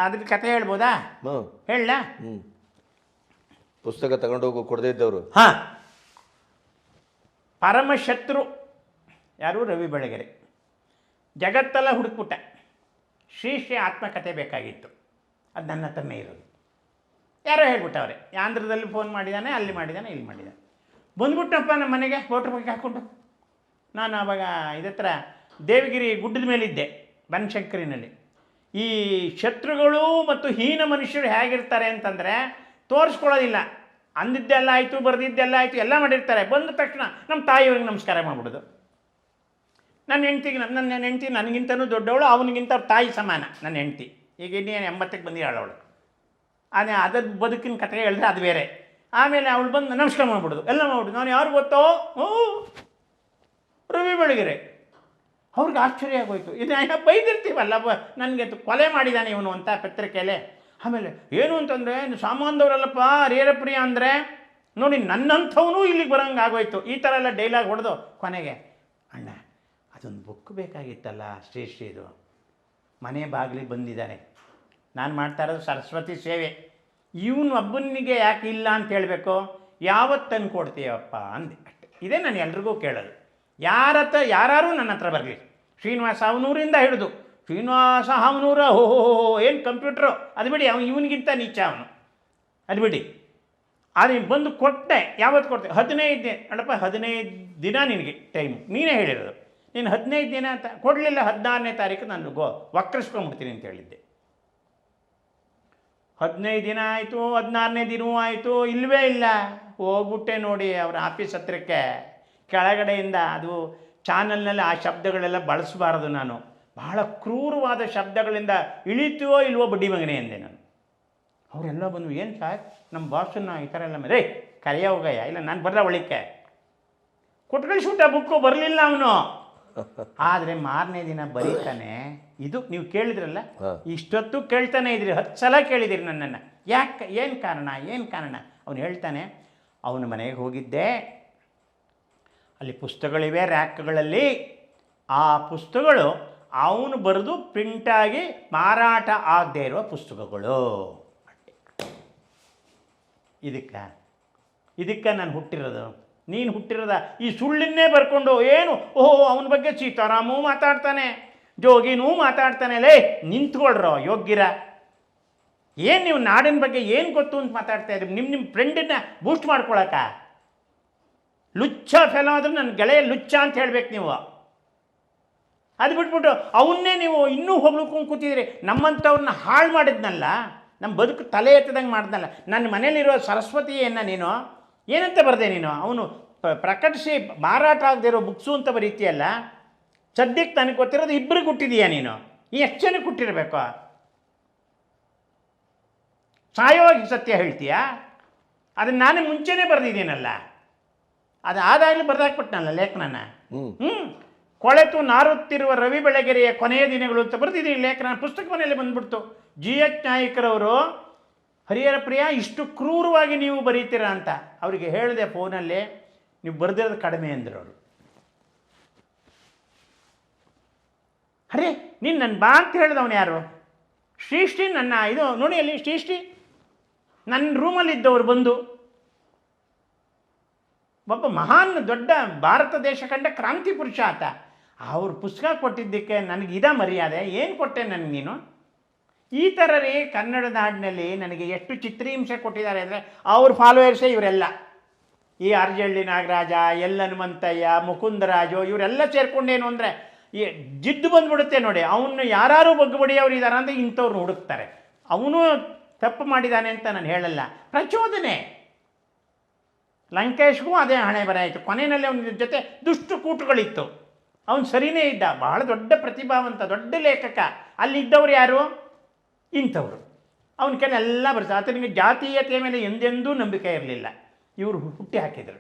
ಅದ್ರ ಕತೆ ಹೇಳ್ಬೋದಾ? ಹೇಳ. ಪುಸ್ತಕ ತಗೊಂಡೋಗು ಕೊಡದೇ ಇದ್ದವರು. ಹಾಂ, ಪರಮಶತ್ರು ಯಾರು? ರವಿ ಬೆಳಗೆರೆ. ಜಗತ್ತೆಲ್ಲ ಹುಡುಕ್ಬಿಟ್ಟ, ಶ್ರೀ ಆತ್ಮಕಥೆ ಬೇಕಾಗಿತ್ತು. ಅದು ನನ್ನ ಹತ್ರನೇ ಇರೋದು. ಯಾರೋ ಹೇಳ್ಬಿಟ್ಟವ್ರೆ, ಆಂಧ್ರದಲ್ಲಿ ಫೋನ್ ಮಾಡಿದ್ದಾನೆ, ಅಲ್ಲಿ ಮಾಡಿದ್ದಾನೆ, ಇಲ್ಲಿ ಮಾಡಿದ್ದಾನೆ. ಬಂದ್ಬಿಟ್ಟಪ್ಪ ನಮ್ಮ ಮನೆಗೆ ವೋಟ್ರ್ ಬಗ್ಗೆ ಹಾಕ್ಕೊಂಡು. ನಾನು ಆವಾಗ ಇದತ್ರ ದೇವಗಿರಿ ಗುಡ್ಡದ ಮೇಲಿದ್ದೆ, ಬನಶಂಕರಿನಲ್ಲಿ. ಈ ಶತ್ರುಗಳು ಮತ್ತು ಹೀನ ಮನುಷ್ಯರು ಹೇಗಿರ್ತಾರೆ ಅಂತಂದರೆ ತೋರಿಸ್ಕೊಳ್ಳೋದಿಲ್ಲ. ಅಂದಿದ್ದೆಲ್ಲ ಆಯಿತು, ಬರೆದಿದ್ದೆಲ್ಲ ಆಯಿತು, ಎಲ್ಲ ಮಾಡಿರ್ತಾರೆ. ಬಂದ ತಕ್ಷಣ ನಮ್ಮ ತಾಯಿಯವ್ರಿಗೆ ನಮಸ್ಕಾರ ಮಾಡಿಬಿಡೋದು. ನನ್ನ ಹೆಂಡ್ತಿ ನನಗಿಂತನೂ ದೊಡ್ಡವಳು, ಅವನಿಗಿಂತ ಅವ್ರ ತಾಯಿ ಸಮಾನ ನನ್ನ ಹೆಂಡ್ತಿ. ಈಗ ಇನ್ನೇನು 80ಕ್ಕೆ ಬಂದಿದ್ದಾಳೆ ಅವಳು. ಅದರ ಬದುಕಿನ ಕಥೆ ಹೇಳಿದ್ರೆ ಅದು ಬೇರೆ. ಆಮೇಲೆ ಅವಳು ಬಂದು ನಮಸ್ಕಾರ ಮಾಡಿಬಿಡೋದು, ಎಲ್ಲ ಮಾಡ್ಬಿಡು. ನಾನು ಯಾರು ಗೊತ್ತೋ? ರವಿ ಬೆಳಗೆರೆ. ಅವ್ರಿಗೆ ಆಶ್ಚರ್ಯ ಆಗೋಯ್ತು. ಇದು ಬೈದಿರ್ತೀವಲ್ಲ, ನನಗೆ ಕೊಲೆ ಮಾಡಿದ್ದಾನೆ ಇವನು ಅಂತ ಪತ್ರಿಕೆಯಲ್ಲೇ. ಆಮೇಲೆ ಏನು ಅಂತಂದರೆ, ಸಾಮಾನ್ಯದವರಲ್ಲಪ್ಪ ರೇರಪ್ರಿಯ ಅಂದರೆ ನೋಡಿ, ನನ್ನಂಥವನು ಇಲ್ಲಿಗೆ ಬರೋಂಗೆ ಆಗೋಯ್ತು. ಈ ಥರ ಎಲ್ಲ ಡೈಲಾಗ್ ಹೊಡೆದು ಕೊನೆಗೆ, ಅಣ್ಣ ಅದೊಂದು ಬುಕ್ ಬೇಕಾಗಿತ್ತಲ್ಲ ಶ್ರೀದು, ಮನೆ ಬಾಗಿಲಿಗೆ ಬಂದಿದ್ದಾರೆ. ನಾನು ಮಾಡ್ತಾ ಇರೋದು ಸರಸ್ವತಿ ಸೇವೆ. ಇವನು ಒಬ್ಬನಿಗೆ ಯಾಕೆ ಇಲ್ಲ ಅಂತ ಹೇಳಬೇಕು? ಯಾವತ್ತು ತಂದು ಕೊಡ್ತೀಯಪ್ಪ ಅಂದೆ ಅಷ್ಟೆ. ಇದೇ ನಾನು ಎಲ್ರಿಗೂ ಕೇಳೋದು. ಯಾರು ನನ್ನ ಹತ್ರ ಬರಲಿ, ಶ್ರೀನಿವಾಸ ಅವನೂರಿಂದ ಹಿಡಿದು ಶ್ರೀನಿವಾಸ ಅವನೂರ ಏನು ಕಂಪ್ಯೂಟ್ರು ಅದು ಬಿಡಿ, ಇವನಿಗಿಂತ ನೀಚ ಅವನು, ಅದು ಬಿಡಿ. ಅದು ಬಂದು ಕೊಟ್ಟೆ. ಯಾವತ್ತು ಕೊಡ್ತೆ? 15 ಅಲ್ಲಪ್ಪ, 15 ದಿನ ನಿನಗೆ ಟೈಮು, ನೀನೇ ಹೇಳಿರೋದು. ನೀನು 15 ದಿನ ಅಂತ ಕೊಡಲಿಲ್ಲ. 16ನೇ ತಾರೀಕು ನಾನು ವಕ್ರಿಸ್ಕೊಂಡ್ಬಿಡ್ತೀನಿ ಅಂತ ಹೇಳಿದ್ದೆ. 15 ದಿನ ಆಯಿತು, 16ನೇ ದಿನವೂ ಆಯಿತು, ಇಲ್ಲವೇ ಇಲ್ಲ. ಹೋಗ್ಬಿಟ್ಟೆ ನೋಡಿ ಅವರ ಆಫೀಸ್ ಹತ್ರಕ್ಕೆ. ಕೆಳಗಡೆಯಿಂದ ಅದು ಚಾನಲ್ನಲ್ಲಿ ಆ ಶಬ್ದಗಳೆಲ್ಲ ಬಳಸಬಾರದು. ನಾನು ಬಹಳ ಕ್ರೂರವಾದ ಶಬ್ದಗಳಿಂದ ಇಳಿತೀವೋ ಇಲ್ವೋ ಬಡ್ಡಿ ಮಗನೇ ಅಂದೆ ನಾನು. ಅವರೆಲ್ಲ ಬಂದು, ಏನು ಸಾರ್ ನಮ್ಮ ಬಾಸನ್ನ ಈ ಥರ ಎಲ್ಲ ರೇ ಕರೆಯ ಹೋಗಯ್ಯ, ಇಲ್ಲ ನಾನು ಬರಲ್ಲ ಒಳಿಕೆ ಕೊಟ್ಟು ಕಳಿಸ್ಬಿಟ್ಟ. ಬುಕ್ಕು ಬರಲಿಲ್ಲ ಅವನು. ಆದರೆ ಮಾರನೇ ದಿನ ಬರೀತಾನೆ. ಇದು ನೀವು ಕೇಳಿದ್ರಲ್ಲ, ಇಷ್ಟೊತ್ತು ಕೇಳ್ತಾನೆ ಇದ್ರಿ, 10 ಸಲ ಕೇಳಿದಿರಿ ನನ್ನನ್ನು. ಯಾಕೆ, ಏನು ಕಾರಣ? ಅವನು ಹೇಳ್ತಾನೆ, ಅವನ ಮನೆಗೆ ಹೋಗಿದ್ದೆ, ಅಲ್ಲಿ ಪುಸ್ತಕಗಳಿವೆ ರ್ಯಾಕ್ಗಳಲ್ಲಿ. ಆ ಪುಸ್ತಕಗಳು ಅವನು ಬರೆದು ಪ್ರಿಂಟಾಗಿ ಮಾರಾಟ ಆಗದೇ ಇರುವ ಪುಸ್ತಕಗಳು. ಇದಕ್ಕೆ ನಾನು ಹುಟ್ಟಿರೋದು. ನೀನು ಹುಟ್ಟಿರೋದ ಈ ಸುಳ್ಳನ್ನೇ ಬರ್ಕೊಂಡು ಏನು ಅವನ ಬಗ್ಗೆ ಸೀತಾರಾಮೂ ಮಾತಾಡ್ತಾನೆ, ಜೋಗಿನೂ ಮಾತಾಡ್ತಾನೆ. ಲೇ ನಿಂತ್ಕೊಳ್ರೋ ಯೋಗ್ಯರ, ಏನು ನೀವು ನಾಡಿನ ಬಗ್ಗೆ ಏನು ಗೊತ್ತು ಅಂತ ಮಾತಾಡ್ತಾ ಇದ್ರಿ? ನಿಮ್ಮ ಫ್ರೆಂಡನ್ನ ಬೂಸ್ಟ್ ಮಾಡ್ಕೊಳಕ? ಲುಚ್ಚ ಫೆಲೋ ಆದರೂ ನನ್ನ ಗೆಳೆಯ ಲುಚ್ಚ ಅಂತ ಹೇಳ್ಬೇಕು ನೀವು. ಅದು ಬಿಟ್ಬಿಟ್ಟು ಅವನ್ನೇ ನೀವು ಇನ್ನೂ ಹೊಗಳ್ಕೊಂಡು ಕೂತಿದ್ರಿ. ನಮ್ಮಂಥವ್ರನ್ನ ಹಾಳು ಮಾಡಿದ್ನಲ್ಲ, ನಮ್ಮ ಬದುಕು ತಲೆ ಎತ್ತದಂಗೆ ಮಾಡಿದ್ನಲ್ಲ. ನನ್ನ ಮನೇಲಿರೋ ಸರಸ್ವತಿಯನ್ನು ನೀನು ಏನಂತ ಬರೆದೆ ನೀನು? ಅವನು ಪ್ರಕಟಿಸಿ ಮಾರಾಟ ಆಗದೆ ಇರೋ ಬುಕ್ಸು ಅಂತ ಬರೀತೀಯಲ್ಲ. ಸದ್ಯಕ್ಕೆ ನನಗೆ ಗೊತ್ತಿರೋದು 2 ಹುಟ್ಟಿದೀಯ ನೀನು. ಎಷ್ಟು ಜನಕ್ಕೆ ಹುಟ್ಟಿರಬೇಕು? ಸಾಯೋಗಿ ಸತ್ಯ ಹೇಳ್ತೀಯಾ? ಅದನ್ನು ನಾನೇ ಮುಂಚೆನೇ ಬರೆದಿದ್ದೀನಲ್ಲ, ಅದು ಆದಾಗಲೂ ಬರೆದಾಕ್ಬಿಟ್ನಲ್ಲ ಲೇಖನನ. ಕೊಳೆತು ನಾರುತ್ತಿರುವ ರವಿ ಬೆಳಗೆರೆಯ ಕೊನೆಯ ದಿನಗಳು ಅಂತ ಬರೆದಿದ್ದೀನಿ ಲೇಖನ. ಪುಸ್ತಕ ಮನೆಯಲ್ಲಿ ಬಂದ್ಬಿಡ್ತು. GH ನಾಯ್ಕರವರು, ಹರಿಹರ ಪ್ರಿಯ ಇಷ್ಟು ಕ್ರೂರವಾಗಿ ನೀವು ಬರೀತೀರಾ ಅಂತ ಅವರಿಗೆ ಹೇಳಿದೆ ಫೋನಲ್ಲಿ. ನೀವು ಬರೆದಿರೋದು ಕಡಿಮೆ ಅಂದರು ಅವರು. ಅರೇ ನೀನು ನನ್ನ ಬಾ ಅಂತ ಹೇಳಿದವನು ಯಾರು? ಶ್ರೀ ನನ್ನ ಇದು ನೋಡಿ, ಅಲ್ಲಿ ಶ್ರೀ ನನ್ನ ರೂಮಲ್ಲಿದ್ದವರು ಬಂದು, ಒಬ್ಬ ಮಹಾನ್ ದೊಡ್ಡ ಭಾರತ ದೇಶ ಕಂಡ ಕ್ರಾಂತಿ ಪುರುಷ ಆತ. ಅವ್ರ ಪುಸ್ತಕ ಕೊಟ್ಟಿದ್ದಕ್ಕೆ ನನಗೆ ಮರ್ಯಾದೆ ಏನು ಕೊಟ್ಟೆ ನನಗೆ ನೀನು? ಈ ಥರ ರೀ ಕನ್ನಡ ನಾಡಿನಲ್ಲಿ ನನಗೆ ಎಷ್ಟು ಚಿತ್ರಹಿಂಸೆ ಕೊಟ್ಟಿದ್ದಾರೆ ಅಂದರೆ ಅವ್ರ ಫಾಲೋವರ್ಸೇ ಇವರೆಲ್ಲ. ಈ ಅರ್ಜಳ್ಳಿ ನಾಗರಾಜ, ಎಲ್ ಹನುಮಂತಯ್ಯ, ಮುಕುಂದರಾಜು, ಇವರೆಲ್ಲ ಸೇರ್ಕೊಂಡೇನು ಅಂದರೆ ಜಿದ್ದು ಬಂದ್ಬಿಡುತ್ತೆ ನೋಡಿ. ಅವನು ಯಾರು ಬಗ್ಗುಬಡಿಯವರು ಇದ್ದಾರೆ ಅಂದರೆ ಇಂಥವ್ರು ಹುಡುಕ್ತಾರೆ. ಅವನು ತಪ್ಪು ಮಾಡಿದ್ದಾನೆ ಅಂತ ನಾನು ಹೇಳಲ್ಲ, ಪ್ರಚೋದನೆ. ಲಂಕೇಶ್ಗೂ ಅದೇ ಹಣೆ ಬರ ಆಯಿತು. ಕೊನೆಯಲ್ಲಿ ಅವನ ಜೊತೆ ದುಷ್ಟು ಕೂಟುಗಳಿತ್ತು. ಅವನು ಸರಿಯೇ ಇದ್ದ, ಬಹಳ ದೊಡ್ಡ ಪ್ರತಿಭಾವಂತ, ದೊಡ್ಡ ಲೇಖಕ. ಅಲ್ಲಿದ್ದವ್ರು ಯಾರು? ಇಂಥವ್ರು. ಅವನ ಕೆಲ ಬರ್ತಾರೆ. ಆತನಿಗೆ ಜಾತೀಯತೆಯ ಮೇಲೆ ಎಂದೆಂದೂ ನಂಬಿಕೆ ಇರಲಿಲ್ಲ. ಇವರು ಹುಟ್ಟಿ ಹಾಕಿದರು,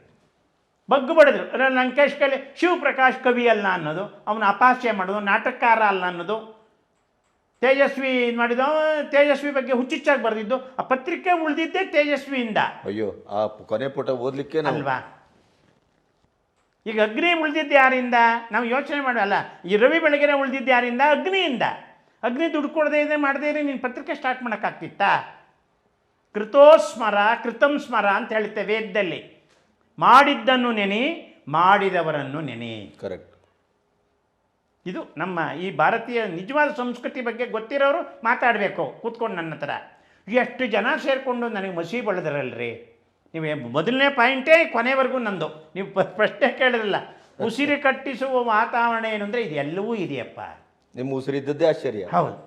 ಬಗ್ಗು ಬಡಿದ್ರು. ಲಂಕೇಶ್ ಕಲೆ ಶಿವಪ್ರಕಾಶ್ ಕವಿ ಅಲ್ಲ ಅನ್ನೋದು, ಅವನ ಅಪಹಾಸ್ಯ ಮಾಡೋದು, ನಾಟಕಕಾರ ಅಲ್ಲ ಅನ್ನೋದು, ತೇಜಸ್ವಿ ಮಾಡಿದ ತೇಜಸ್ವಿ ಬಗ್ಗೆ ಹುಚ್ಚುಚ್ಚಾಗಿ ಬರೆದಿದ್ದು. ಆ ಪತ್ರಿಕೆ ಉಳಿದಿದ್ದೇ ತೇಜಸ್ವಿಯಿಂದ. ಅಯ್ಯೋ, ಆ ಕೊನೆ ಪುಟ ಓದಲಿಕ್ಕೆ ಅಲ್ವಾ? ಈಗ ಅಗ್ನಿ ಉಳಿದಿದ್ದು ಯಾರಿಂದ? ನಾವು ಯೋಚನೆ ಮಾಡಲ್ಲ. ಈ ರವಿ ಬೆಳಗೆರೆ ಉಳಿದಿದ್ದು ಯಾರಿಂದ? ಅಗ್ನಿಯಿಂದ. ಅಗ್ನಿ ದುಡ್ಡು ಕೊಡದೇ ಇದೆ, ಮಾಡದೇ ಇದ್ರೆ ನೀನು ಪತ್ರಿಕೆ ಸ್ಟಾರ್ಟ್ ಮಾಡೋಕ್ಕಾಗ್ತಿತ್ತಾ? ಕೃತೋಸ್ಮರ ಕೃತಂ ಸ್ಮರ ಅಂತ ಹೇಳುತ್ತೆ ವೇದದಲ್ಲಿ. ಮಾಡಿದ್ದನ್ನು ನೆನೆ, ಮಾಡಿದವರನ್ನು ನೆನೆ. ಕರೆಕ್ಟ್. ಇದು ನಮ್ಮ ಈ ಭಾರತೀಯ ನಿಜವಾದ ಸಂಸ್ಕೃತಿ ಬಗ್ಗೆ ಗೊತ್ತಿರೋರು ಮಾತಾಡಬೇಕು ಕೂತ್ಕೊಂಡು ನನ್ನ ಹತ್ರ. ಎಷ್ಟು ಜನ ಸೇರಿಕೊಂಡು ನನಗೆ ಮಸಿ ಬೆಳೆದ್ರಲ್ರಿ. ನೀವು ಮೊದಲನೇ ಪಾಯಿಂಟೇ ಕೊನೆವರೆಗೂ ನಂದು. ನೀವು ಪ್ರಶ್ನೆ ಕೇಳಿರಲ್ಲ. ಉಸಿರು ಕಟ್ಟಿಸುವ ವಾತಾವರಣ ಏನು ಅಂದರೆ ಇದು ಎಲ್ಲವೂ ಇದೆಯಪ್ಪ. ನಿಮ್ಮ ಉಸಿರಿದ್ದದ್ದೇ ಆಶ್ಚರ್ಯ. ಹೌದು.